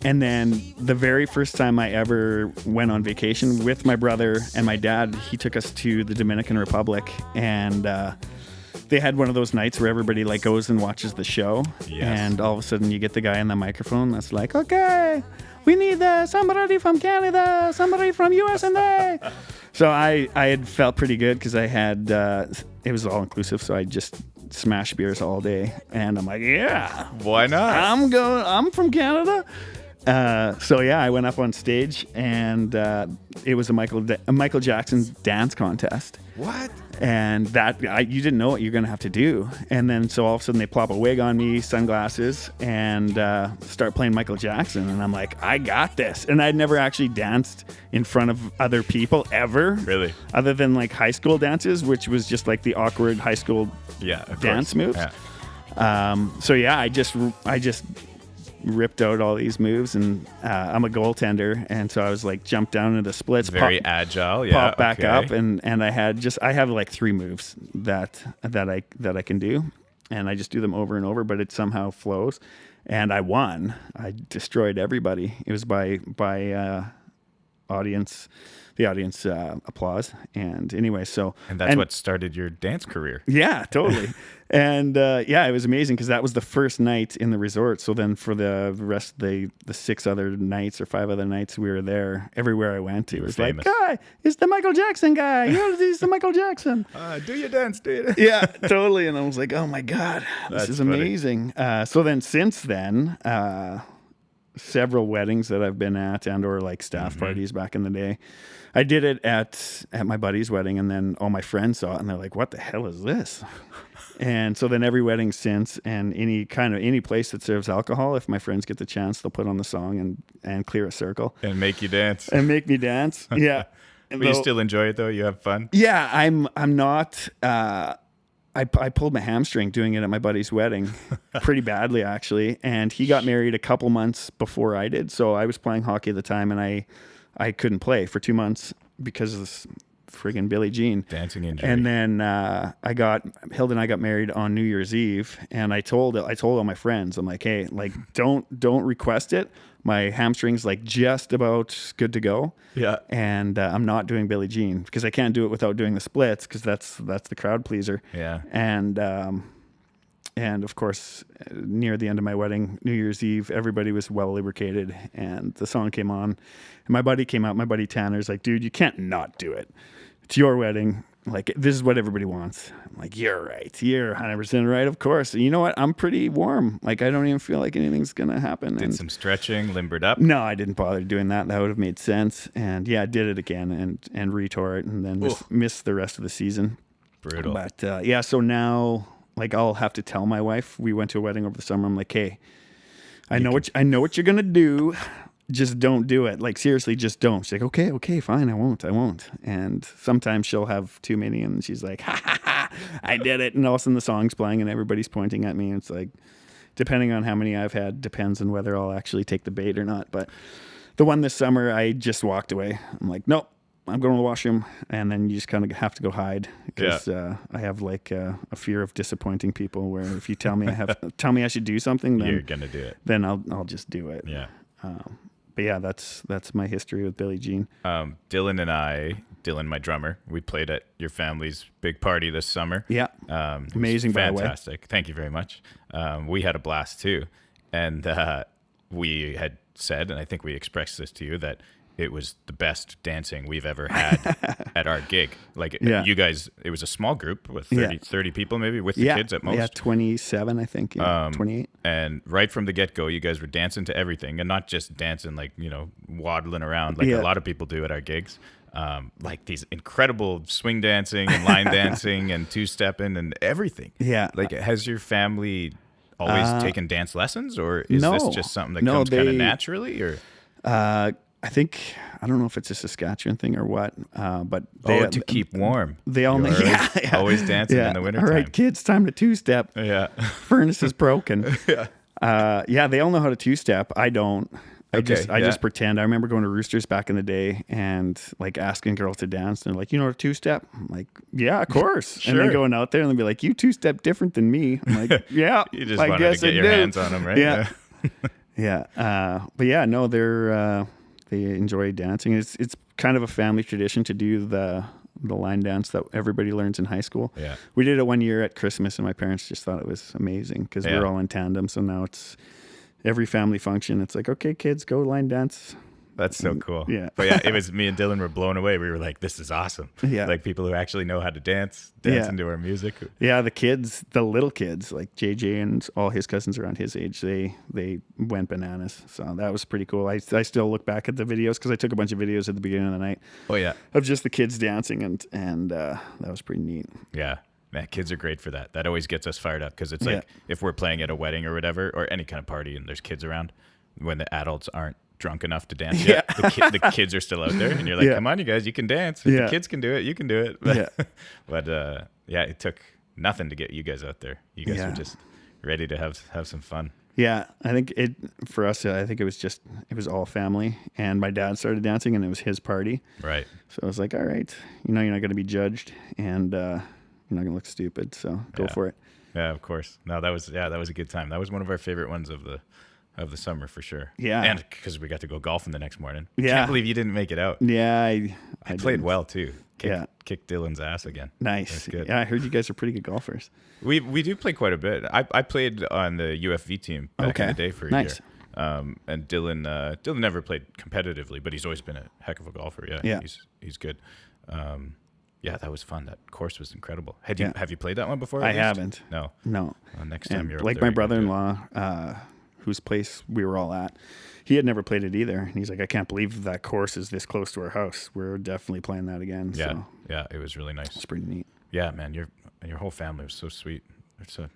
And then the very first time I ever went on vacation with my brother and my dad, he took us to the Dominican Republic, and they had one of those nights where everybody like goes and watches the show. Yes. And all of a sudden you get the guy in the microphone that's like, okay, we need somebody from Canada, somebody from USA. So I had felt pretty good because I had, it was all inclusive. So I just smashed beers all day, and I'm like, yeah, Why not? I'm from Canada. So yeah, I went up on stage, and it was a Michael Jackson dance contest. What? And you didn't know what you're gonna have to do. And then so all of a sudden they plop a wig on me, sunglasses, and start playing Michael Jackson. And I'm like, I got this. And I'd never actually danced in front of other people ever. Really? Other than like high school dances, which was just like the awkward high school Yeah. Of dance course. moves. Yeah. So yeah, I just ripped out all these moves, and I'm a goaltender, and so I was like jump down into the splits, Very agile. Yeah. pop back okay. up, and I have like 3 moves that I can do, and I just do them over and over, but it somehow flows, and I won. I destroyed everybody. It was by audience applause, and anyway, so And that's what started your dance career. yeah, totally. And yeah, it was amazing because that was the first night in the resort. So then for the rest of the 6 other nights or 5 other nights we were there, everywhere I went, it were was famous. like, guy, it's the Michael Jackson guy. He's the Michael Jackson. Do your dance, dude. Yeah, totally. And I was like, oh my God, this That's is funny. amazing. So then since then, several weddings that I've been at and or like staff parties back in the day. I did it at my buddy's wedding, and then all my friends saw it, and they're like, what the hell is this? And so then every wedding since, and any place that serves alcohol, if my friends get the chance, they'll put on the song and clear a circle And make you dance. and make me dance. Yeah. But you still enjoy it, though? You have fun? Yeah, I'm not. I pulled my hamstring doing it at my buddy's wedding pretty badly, actually. And he got married a couple months before I did. So I was playing hockey at the time, and I couldn't play for 2 months because of this friggin' Billie Jean. Dancing injury. And then Hilda and I got married on New Year's Eve, and I told all my friends, I'm like, hey, like don't request it. My hamstring's like just about good to go. Yeah. And I'm not doing Billie Jean because I can't do it without doing the splits because that's the crowd pleaser. Yeah. And of course, near the end of my wedding, New Year's Eve, everybody was well lubricated, and the song came on. And my buddy came out, my buddy Tanner's like, dude, you can't not do it. It's your wedding. like, this is what everybody wants. I'm like, you're right. You're 100% right, of course. And you know what? I'm pretty warm. Like, I don't even feel like anything's going to happen. Did some stretching, limbered up? No, I didn't bother doing that. That would have made sense. And yeah, I did it again and retore it and then missed the rest of the season. Brutal. But yeah, so now, like, I'll have to tell my wife. We went to a wedding over the summer. I'm like, hey, I know what you're going to do. Just don't do it. Like, seriously, just don't. She's like, okay, fine. I won't. And sometimes she'll have too many and she's like, ha, ha, ha, I did it. And all of a sudden the song's playing and everybody's pointing at me. And it's like, depending on how many I've had, depends on whether I'll actually take the bait or not. But the one this summer, I just walked away. I'm like, nope, I'm going to the washroom. And then you just kind of have to go hide because I have like a fear of disappointing people where if you tell me I should do something, then you're going to do it. Then I'll just do it. Yeah. But yeah, that's my history with Billie Jean. Dylan, my drummer, we played at your family's big party this summer. Yeah. Amazing, by the way. Fantastic. Thank you very much. We had a blast too. And we had said, and I think we expressed this to you, that it was the best dancing we've ever had at our gig. Like, you guys, it was a small group with 30 people maybe with the kids at most. Yeah, 27, I think. 28. And right from the get-go, you guys were dancing to everything and not just dancing, like, waddling around like a lot of people do at our gigs. Like these incredible swing dancing and line dancing and two-stepping and everything. Yeah. Like, has your family always taken dance lessons, or is this just something that comes kind of naturally? Or I think, I don't know if it's a Saskatchewan thing or what, but to keep warm. They all always dancing in the wintertime. All right, kids, time to two-step. Yeah. Furnace is broken. Yeah, they all know how to two-step. I don't. I just pretend. I remember going to Roosters back in the day and like asking girls to dance, and they're like, you know, a two-step? I'm like, yeah, of course. Sure. And then going out there and they'll be like, you two-step different than me. I'm like, yeah, you just I wanted guess to get your hands on them, right? Yeah. Yeah. But yeah, no, they enjoy dancing. It's kind of a family tradition to do the line dance that everybody learns in high school. Yeah. We did it one year at Christmas, and my parents just thought it was amazing because we're all in tandem. So now it's every family function. It's like, okay, kids, go line dance. That's so cool. Yeah. But yeah, it was me and Dylan were blown away. We were like, this is awesome. Yeah. Like people who actually know how to dance into our music. Yeah, the little kids, like JJ and all his cousins around his age, they went bananas. So that was pretty cool. I still look back at the videos because I took a bunch of videos at the beginning of the night. Oh, yeah. Of just the kids dancing, and that was pretty neat. Yeah. Man, kids are great for that. That always gets us fired up because it's like if we're playing at a wedding or whatever, or any kind of party and there's kids around, when the adults aren't drunk enough to dance yet, the kids are still out there, and you're like, come on, you guys, you can dance. If the kids can do it, you can do it. But, it took nothing to get you guys out there. You guys were just ready to have some fun. Yeah, I think for us, I think it was all family, and my dad started dancing, and it was his party. Right. So I was like, all right, you're not going to be judged, and you're not going to look stupid, so go for it. Yeah, of course. No, that was a good time. That was one of our favorite ones of the summer for sure. Yeah. And because we got to go golfing the next morning. Yeah. Can't believe you didn't make it out. Yeah, I played well too. Kicked Dylan's ass again. Nice. That's good. Yeah, I heard you guys are pretty good golfers. We do play quite a bit. I played on the UFV team back in the day for a year. And Dylan never played competitively, but he's always been a heck of a golfer. Yeah. He's good. Yeah, that was fun. That course was incredible. Have you played that one before? I haven't. No. Well, next time you're like up there, my brother-in-law, whose place we were all at, he had never played it either. And he's like, I can't believe that course is this close to our house. We're definitely playing that again. Yeah, so yeah, it was really nice. It's pretty neat. Yeah, man, your whole family was so sweet. It's a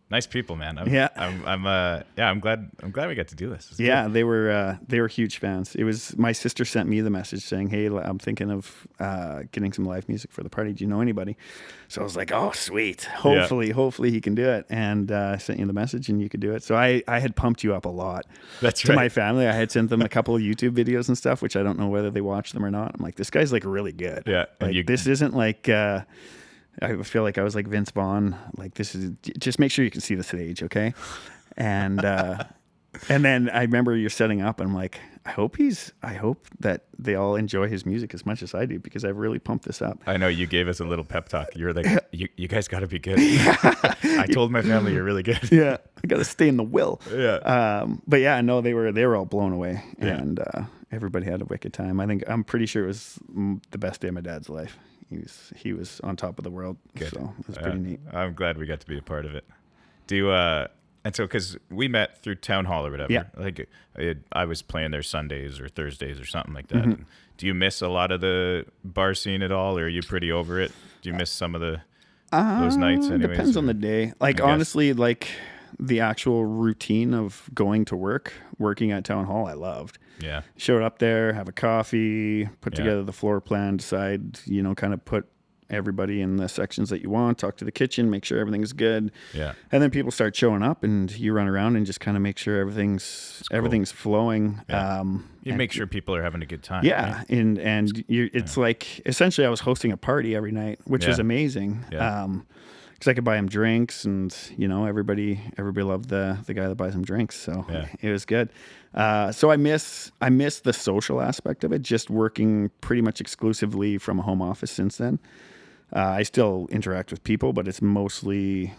nice people, man. I'm glad we got to do this. Yeah, they were huge fans. It was my sister sent me the message saying, "Hey, I'm thinking of getting some live music for the party. Do you know anybody?" So I was like, "Oh, sweet. Hopefully he can do it." And I sent you the message, and you could do it. So I had pumped you up a lot. That's to my family. I had sent them a couple of YouTube videos and stuff, which I don't know whether they watched them or not. I'm like, this guy's like really good. Yeah, like this isn't like. I feel like I was like Vince Vaughn. Like, this is just make sure you can see the stage, okay? And then I remember you're setting up, and I'm like, I hope that they all enjoy his music as much as I do, because I've really pumped this up. I know you gave us a little pep talk. You were like, you guys got to be good. I told my family you're really good. Yeah, I got to stay in the will. Yeah. But yeah, no, they were all blown away, and everybody had a wicked time. I'm pretty sure it was the best day of my dad's life. he was on top of the world. Good. So it was pretty neat. I'm glad we got to be a part of it. Do you, and so, because we met through town hall or whatever, Yeah. like I was playing there Sundays or Thursdays or something like that. Mm-hmm. Do you miss a lot of the bar scene at all, or are you pretty over it? Do you miss some of those nights anyways? Depends on the day. Like, I guess. honestly, like the actual routine of going to work, working at town hall, I loved. Yeah. Showed up there, have a coffee, put Yeah. together the floor plan, decide, kind of put everybody in the sections that you want, talk to the kitchen, make sure everything's good. Yeah. And then people start showing up and you run around and just kind of make sure everything's flowing. Yeah. You and- make sure people are having a good time. Yeah, right? and it's like essentially I was hosting a party every night, which was Yeah. amazing. Yeah. Because I could buy them drinks, and everybody loved the guy that buys them drinks, so Yeah. it was good. So I miss the social aspect of it. Just working pretty much exclusively from a home office since then. I still interact with people, but it's mostly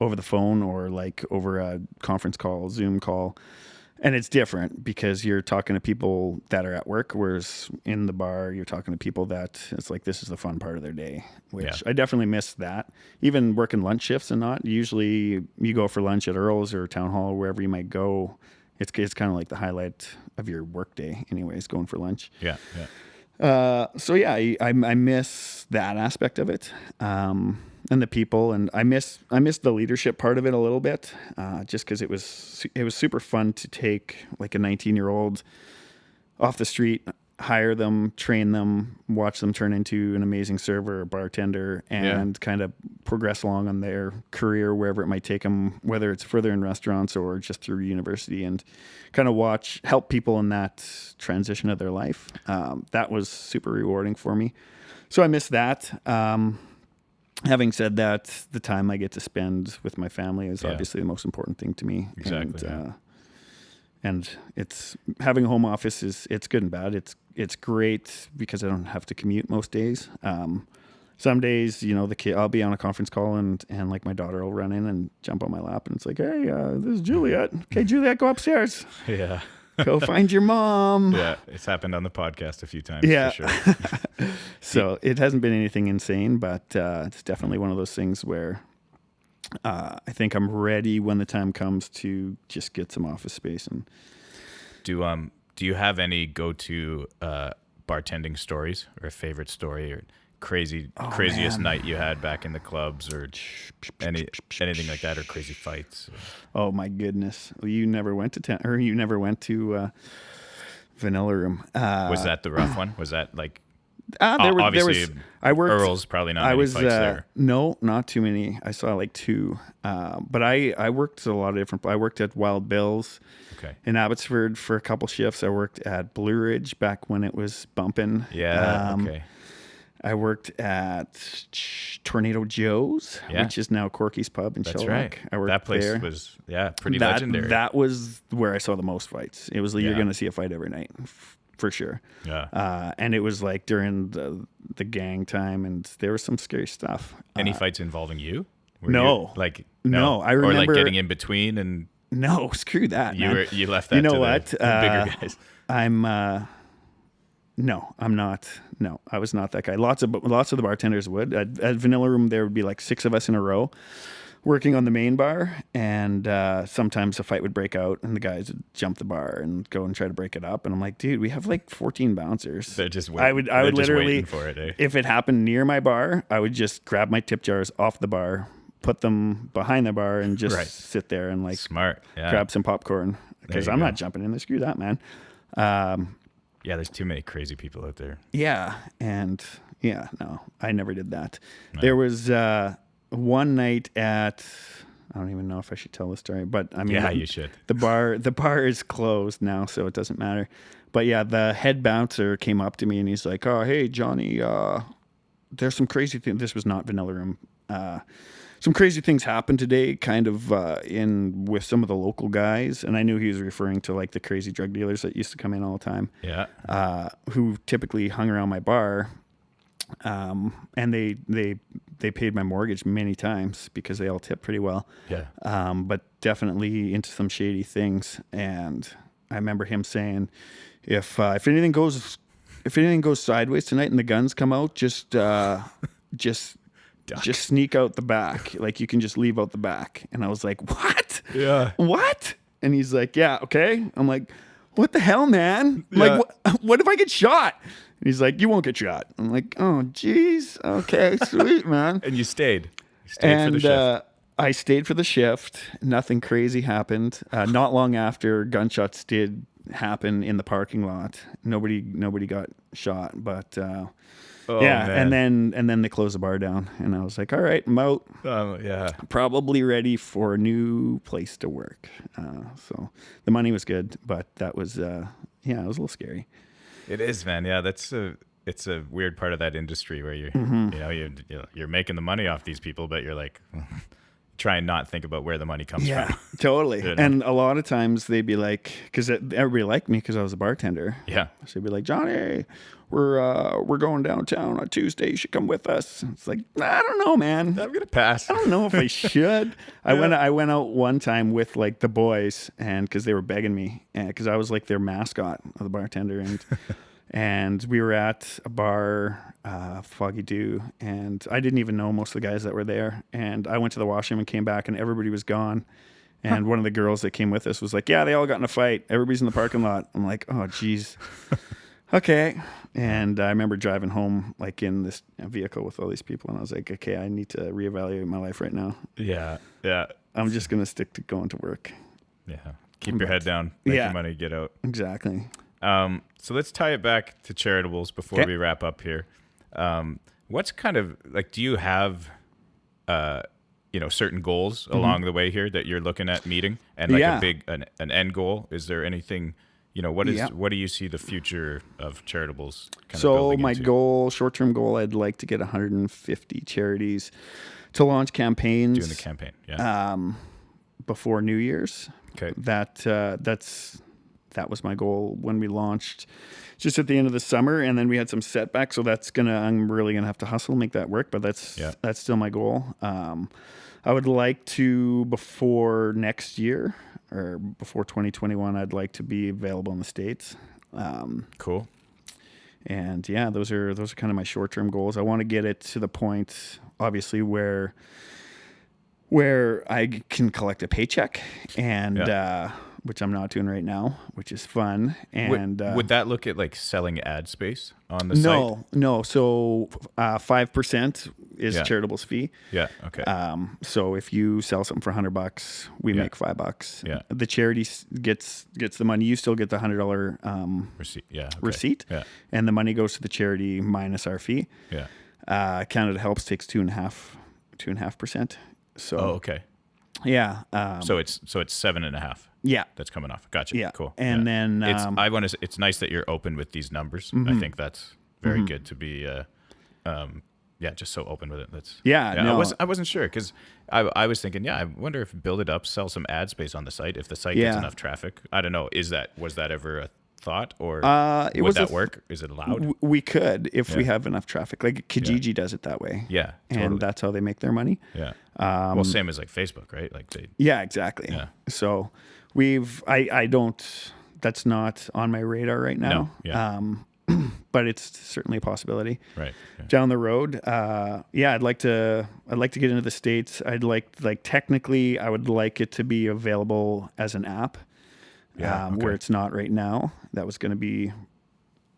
over the phone or like over a conference call, Zoom call. And it's different because you're talking to people that are at work, whereas in the bar, you're talking to people that it's like this is the fun part of their day, which Yeah. I definitely miss that. Even working lunch shifts and not, usually you go for lunch at Earl's or Town Hall, wherever you might go. It's kind of like the highlight of your work day anyways, going for lunch. Yeah. Yeah. So yeah, I miss that aspect of it, and the people, and I miss the leadership part of it a little bit, just because it was super fun to take like a 19-year-old off the street, hire them, train them, watch them turn into an amazing server or bartender, and kind of progress along on their career wherever it might take them, whether it's further in restaurants or just through university, and kind of help people in that transition of their life. That was super rewarding for me. So I miss that. Having said that, the time I get to spend with my family is obviously the most important thing to me. Exactly. And it's having a home office it's good and bad. It's great because I don't have to commute most days. Some days, the kid, I'll be on a conference call and like my daughter will run in and jump on my lap and it's like, hey, this is Juliet. Okay, Juliet, go upstairs. Yeah. Go find your mom. Yeah. It's happened on the podcast a few times. Yeah. For sure. So it hasn't been anything insane, but it's definitely one of those things where I think I'm ready when the time comes to just get some office space. And Do you have any go-to bartending stories or a favorite story or craziest man. night you had back in the clubs or anything like that, or crazy fights? oh my goodness, you never went to Vanilla Room. Was that the rough one? Was that like Obviously, I worked. Earl's probably not many fights there. No, not too many. I saw like 2, but I worked at a lot of different. I worked at Wild Bill's Okay. in Abbotsford for a couple shifts. I worked at Blue Ridge back when it was bumping. Yeah. Okay. I worked at Tornado Joe's, which is now Corky's Pub in That's Shellrock. right. I worked That place there. was pretty legendary. That was where I saw the most fights. It was like you're Yeah. going to see a fight every night, for sure. Yeah. And it was like during the gang time, and there was some scary stuff. Any fights involving you? Were No. you, like No, I or like remember- getting in between and No, screw that, man. you left that. You know to what? The bigger guys. No, I'm not. No, I was not that guy. Lots of the bartenders would. At Vanilla Room, there would be like 6 of us in a row working on the main bar, and sometimes a fight would break out, and the guys would jump the bar and go and try to break it up. And I'm like, dude, we have like 14 bouncers. They're just I would just literally, waiting for it. Eh? if it happened near my bar, I would just grab my tip jars off the bar, put them behind the bar, and just Right. sit there and like Smart. Yeah. grab some popcorn because you I'm go. not jumping in there. Screw that, man. Yeah. There's too many crazy people out there. Yeah, and no, I never did that. No. There was one night at, I don't even know if I should tell the story, but I mean, Yeah, you should. The bar is closed now, so it doesn't matter. But yeah, the head bouncer came up to me and he's like, "Oh, hey, Johnny, there's some crazy things." This was not Vanilla Room. Some crazy things happened today, kind of in with some of the local guys, and I knew he was referring to like the crazy drug dealers that used to come in all the time. Yeah. Who typically hung around my bar, and they paid my mortgage many times because they all tip pretty well. Yeah. But definitely into some shady things. And I remember him saying, if anything goes if anything goes sideways tonight and the guns come out, just sneak out the back. Like you can just leave out the back. And I was like, what? Yeah. What? And he's like, yeah, okay. I'm like, what the hell, man? I'm Yeah. like, what if I get shot? And he's like, you won't get shot. I'm like, oh, geez. Okay, sweet, man. And you stayed. You stayed for the shift. I stayed for the shift. Nothing crazy happened. Not long after, gunshots did happen in the parking lot. Nobody got shot, but Oh, yeah. man. And then they closed the bar down, and I was like, all right, I'm out. Yeah. Probably ready for a new place to work. So the money was good, but that was it was a little scary. It is, man. Yeah, it's a weird part of that industry where you're you're making the money off these people, but you're like try and not think about where the money comes from. Totally. You know? And a lot of times they'd be like, because everybody liked me because I was a bartender. Yeah. So they'd be like, Johnny, we're going downtown on Tuesday. You should come with us. It's like, I don't know, man. I'm gonna pass. I don't know if I should. I went out one time with like the boys, and because they were begging me, because I was like their mascot of the bartender, and we were at a bar, Foggy Dew, and I didn't even know most of the guys that were there. And I went to the washroom and came back, and everybody was gone. And one of the girls that came with us was like, yeah, they all got in a fight. Everybody's in the parking lot. I'm like, oh, geez. Okay. And I remember driving home like in this vehicle with all these people, and I was like, okay, I need to reevaluate my life right now. Yeah. Yeah. I'm just going to stick to going to work. Yeah. Keep your head down. Make your money. Get out. Exactly. So let's tie it back to Charitables before we wrap up here. What's kind of like, do you have, certain goals along the way here that you're looking at meeting, and like a big, an end goal? Is there anything, what do you see the future of Charitables kind of building my into? short-term goal, I'd like to get 150 charities to launch campaigns. Doing the campaign. Yeah. Before New Year's. Okay. That was my goal when we launched just at the end of the summer, and then we had some setbacks. So I'm really gonna have to hustle, make that work, but that's still my goal. I would like to, before next year or before 2021, I'd like to be available in the States. Cool. And yeah, those are kind of my short-term goals. I want to get it to the point, obviously, where I can collect a paycheck, and which I'm not doing right now, which is fun. And would that look at like selling ad space on the site? No. So 5% is Charitable's fee. Yeah. Okay. So if you sell something for $100, we make $5. Yeah. The charity gets the money. You still get the $100 receipt. Yeah. Okay. Receipt. Yeah. And the money goes to the charity minus our fee. Yeah. Canada Helps takes 2.5%. So. Oh, okay. Yeah. So it's 7.5. Yeah. That's coming off. Gotcha. Yeah. Cool. And then it's nice that you're open with these numbers. I think that's very good to be just so open with it. That's No. I wasn't sure because I was thinking, I wonder if build it up, sell some ad space on the site if the site gets enough traffic. I don't know. Was that ever a thought, or would that work? Is it allowed? We could if we have enough traffic. Like Kijiji does it that way. Yeah. Totally. And that's how they make their money. Yeah. Well, same as like Facebook, right? Like they. Yeah, exactly. Yeah. So that's not on my radar right now. No. Yeah. But it's certainly a possibility. Right. Yeah. Down the road. I'd like to get into the States. I'd like technically I would like it to be available as an app. Where it's not right now. That was going to be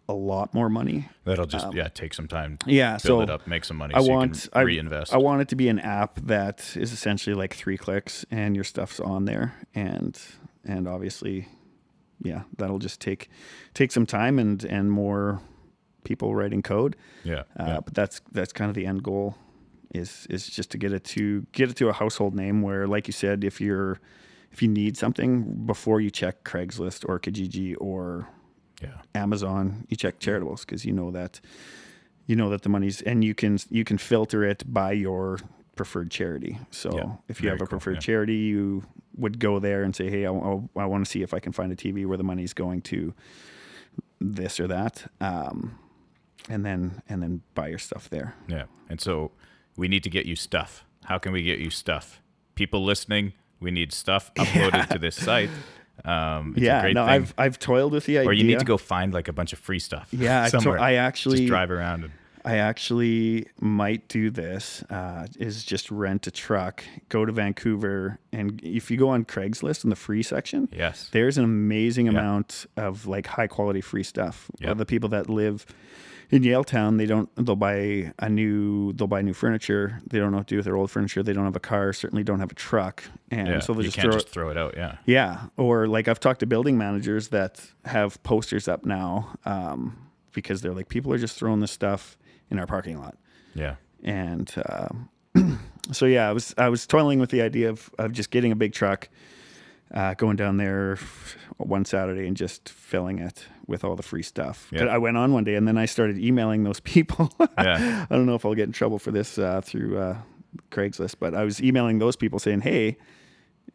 a lot more money. That'll just take some time. Yeah, build it up, make some money. You can reinvest. I want it to be an app that is essentially like 3 clicks and your stuff's on there, and obviously, that'll just take some time and more people writing code. Yeah. But that's kind of the end goal is just to get it to a household name where, like you said, if you need something, before you check Craigslist or Kijiji or Amazon, you check Charitables, because you know that the money's, and you can filter it by your preferred charity. So if you have a preferred charity, you would go there and say, hey, I want to see if I can find a TV where the money's going to this or that, and then buy your stuff there. Yeah. And so we need to get you stuff. How can we get you stuff? People listening, we need stuff uploaded to this site. It's a great thing. I've toiled with the idea. Or you need to go find like a bunch of free stuff. Yeah, somewhere. I actually just drive around. I actually might do this. Is just rent a truck, go to Vancouver, and if you go on Craigslist in the free section, Yes, there's an amazing amount of like high quality free stuff. Yep. The people that live in Yaletown, they'll buy new furniture. They don't know what to do with their old furniture. They don't have a car, certainly don't have a truck, and so they you just can't just throw it out. Yeah, or like I've talked to building managers that have posters up now because they're like, people are just throwing this stuff in our parking lot. Yeah. And so yeah, I was toiling with the idea of just getting a big truck, going down there one Saturday and just filling it with all the free stuff. Yeah. I went on one day and then I started emailing those people. Yeah. I don't know if I'll get in trouble for this through Craigslist, but I was emailing those people saying, hey,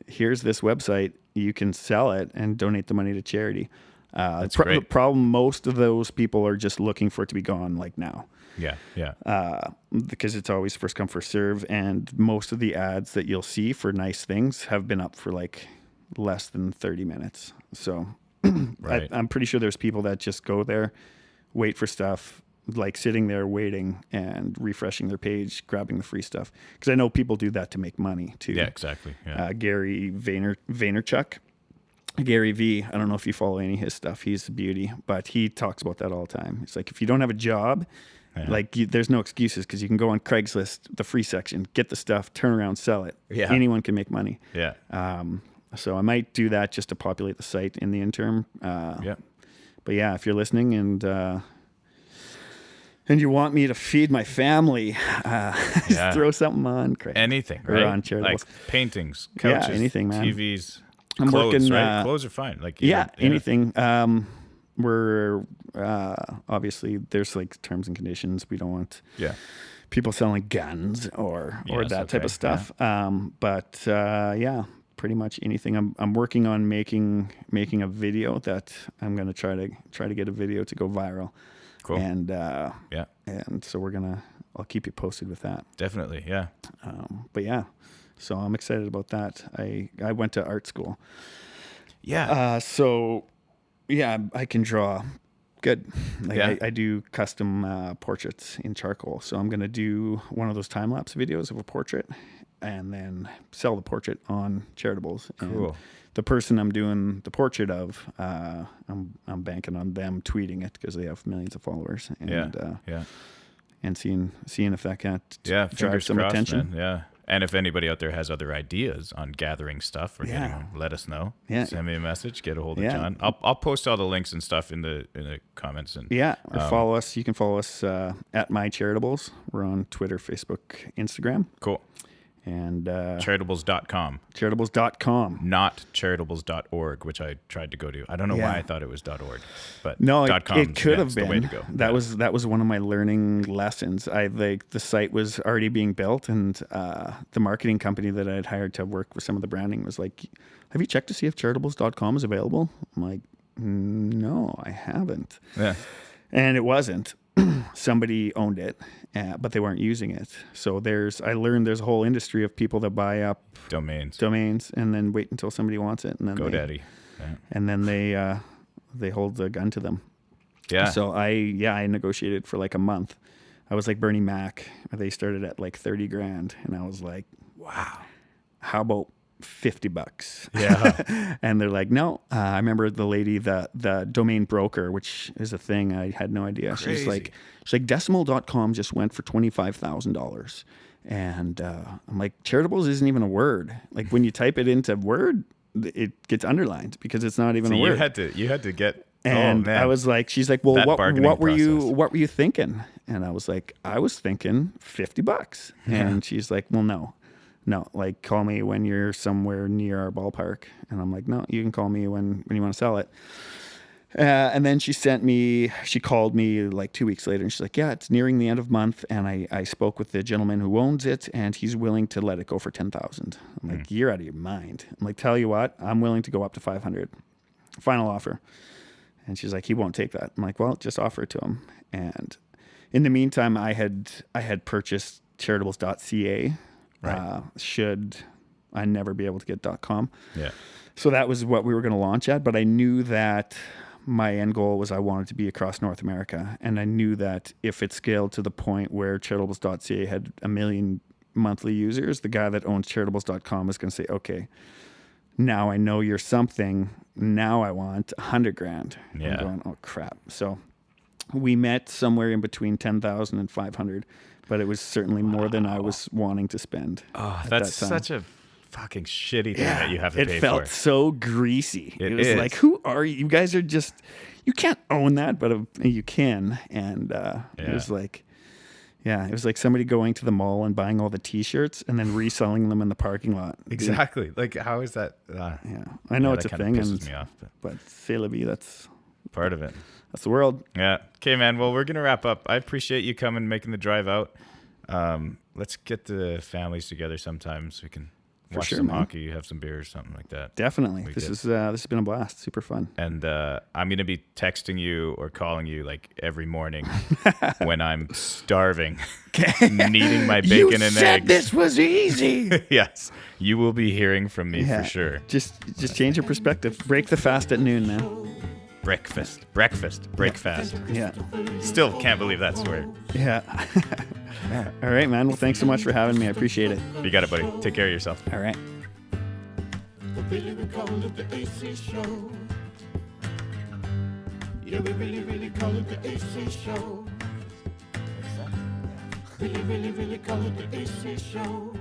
here's this website. You can sell it and donate the money to charity. That's great. The problem, most of those people are just looking for it to be gone like now. Yeah. Because it's always first come, first serve. And most of the ads that you'll see for nice things have been up for like less than 30 minutes. So Right. I'm pretty sure there's people that just go there, wait for stuff, like sitting there waiting and refreshing their page, grabbing the free stuff. Because I know people do that to make money too. Yeah, exactly. Yeah. Gary Vaynerchuk. Gary V, I don't know if you follow any of his stuff. He's a beauty, but he talks about that all the time. It's like, if you don't have a job, there's no excuses because you can go on Craigslist, the free section, get the stuff, turn around, sell it. Yeah. Anyone can make money. Yeah. So I might do that just to populate the site in the interim. Yeah. But yeah, if you're listening and you want me to feed my family, just throw something on Craig. Anything, or right? on Charitables. Like paintings, couches, anything, man. TVs, I'm clothes, working, right? Clothes are fine. Like anything. We're obviously there's like terms and conditions. We don't want people selling guns or that type of stuff. But pretty much anything. I'm working on making a video that I'm gonna try to get a video to go viral. Cool. And and so I'll keep you posted with that. Definitely, yeah. But yeah, so I'm excited about that. I went to art school. Yeah. So yeah, I can draw good. Yeah. I do custom portraits in charcoal. So I'm going to do one of those time-lapse videos of a portrait and then sell the portrait on Charitables. Cool. And the person I'm doing the portrait of, I'm banking on them tweeting it because they have millions of followers. And, and seeing if that can't drive some crossed, attention. Man. Yeah. And if anybody out there has other ideas on gathering stuff or getting them, let us know. Yeah. Send me a message. Get a hold of John. I'll post all the links and stuff in the comments. And or follow us. You can follow us at My Charitables. We're on Twitter, Facebook, Instagram. Cool. And Charitables.com. Charitables.com. Not charitables.org, which I tried to go to. I don't know why I thought it was .org, but no, .com, it could have been. The way to go. That was one of my learning lessons. The site was already being built, and the marketing company that I had hired to work with some of the branding was like, "Have you checked to see if charitables.com is available?" I'm like, "No, I haven't." Yeah. And it wasn't. Somebody owned it, but they weren't using it. So I learned there's a whole industry of people that buy up domains and then wait until somebody wants it, and then GoDaddy. And then they hold the gun to them. Yeah. So I negotiated for like a month. I was like Bernie Mac. They started at like $30,000, and I was like, wow, how about $50? Yeah. And they're like, no. I remember the lady, the domain broker, which is a thing. I had no idea. Crazy. She's like decimal.com just went for $25,000. And I'm like, Charitables isn't even a word. Like when you type it into Word, it gets underlined because it's not even a word. You had to get. And I was like, she's like, well, what were process. what were you thinking? And I was like, I was thinking $50. And she's like, well, no, like call me when you're somewhere near our ballpark. And I'm like, no, you can call me when you want to sell it. And then she called me like 2 weeks later, and she's like, yeah, it's nearing the end of month. And I spoke with the gentleman who owns it, and he's willing to let it go for $10,000. I'm like, you're out of your mind. I'm like, tell you what, I'm willing to go up to $500. Final offer. And she's like, he won't take that. I'm like, well, just offer it to him. And in the meantime, I had purchased charitables.ca. Right. Should I'd never be able to get .com. Yeah. So that was what we were going to launch at. But I knew that my end goal was I wanted to be across North America. And I knew that if it scaled to the point where charitables.ca had 1 million monthly users, the guy that owns charitables.com is going to say, okay, now I know you're something. Now I want 100 grand. Yeah. I'm going, oh crap. So we met somewhere in between 10,000 and 500, but it was certainly more than I was wanting to spend. Oh, that's such a fucking shitty thing that you have to pay for. It felt so greasy. It was is. like, who are you? You guys are just, you can't own that, but you can. And it was like, yeah, it was like somebody going to the mall and buying all the T-shirts and then reselling them in the parking lot. Exactly. Like, how is that? Yeah, I know it's a thing. Pisses me off, but c'est la vie, that's part of it. That's the world. Yeah. Okay, man. Well, we're going to wrap up. I appreciate you coming, making the drive out. Let's get the families together sometime so we can watch some hockey, have some beers, something like that. Definitely. This has been a blast. Super fun. And I'm going to be texting you or calling you like every morning when I'm starving, needing my bacon and eggs. You said this was easy. Yes. You will be hearing from me for sure. Just change your perspective. Break the fast at noon, man. Break fast. Yeah. Still can't believe that's the word. Yeah. All right, man. Well, thanks so much for having me. I appreciate it. You got it, buddy. Take care of yourself. All right. Really call it the AC show. Yeah, we really call it the AC show. Really call it the AC show.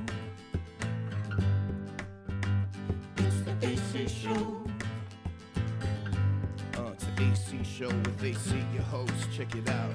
It's the AC show. It's the AC show with AC, your host. Check it out.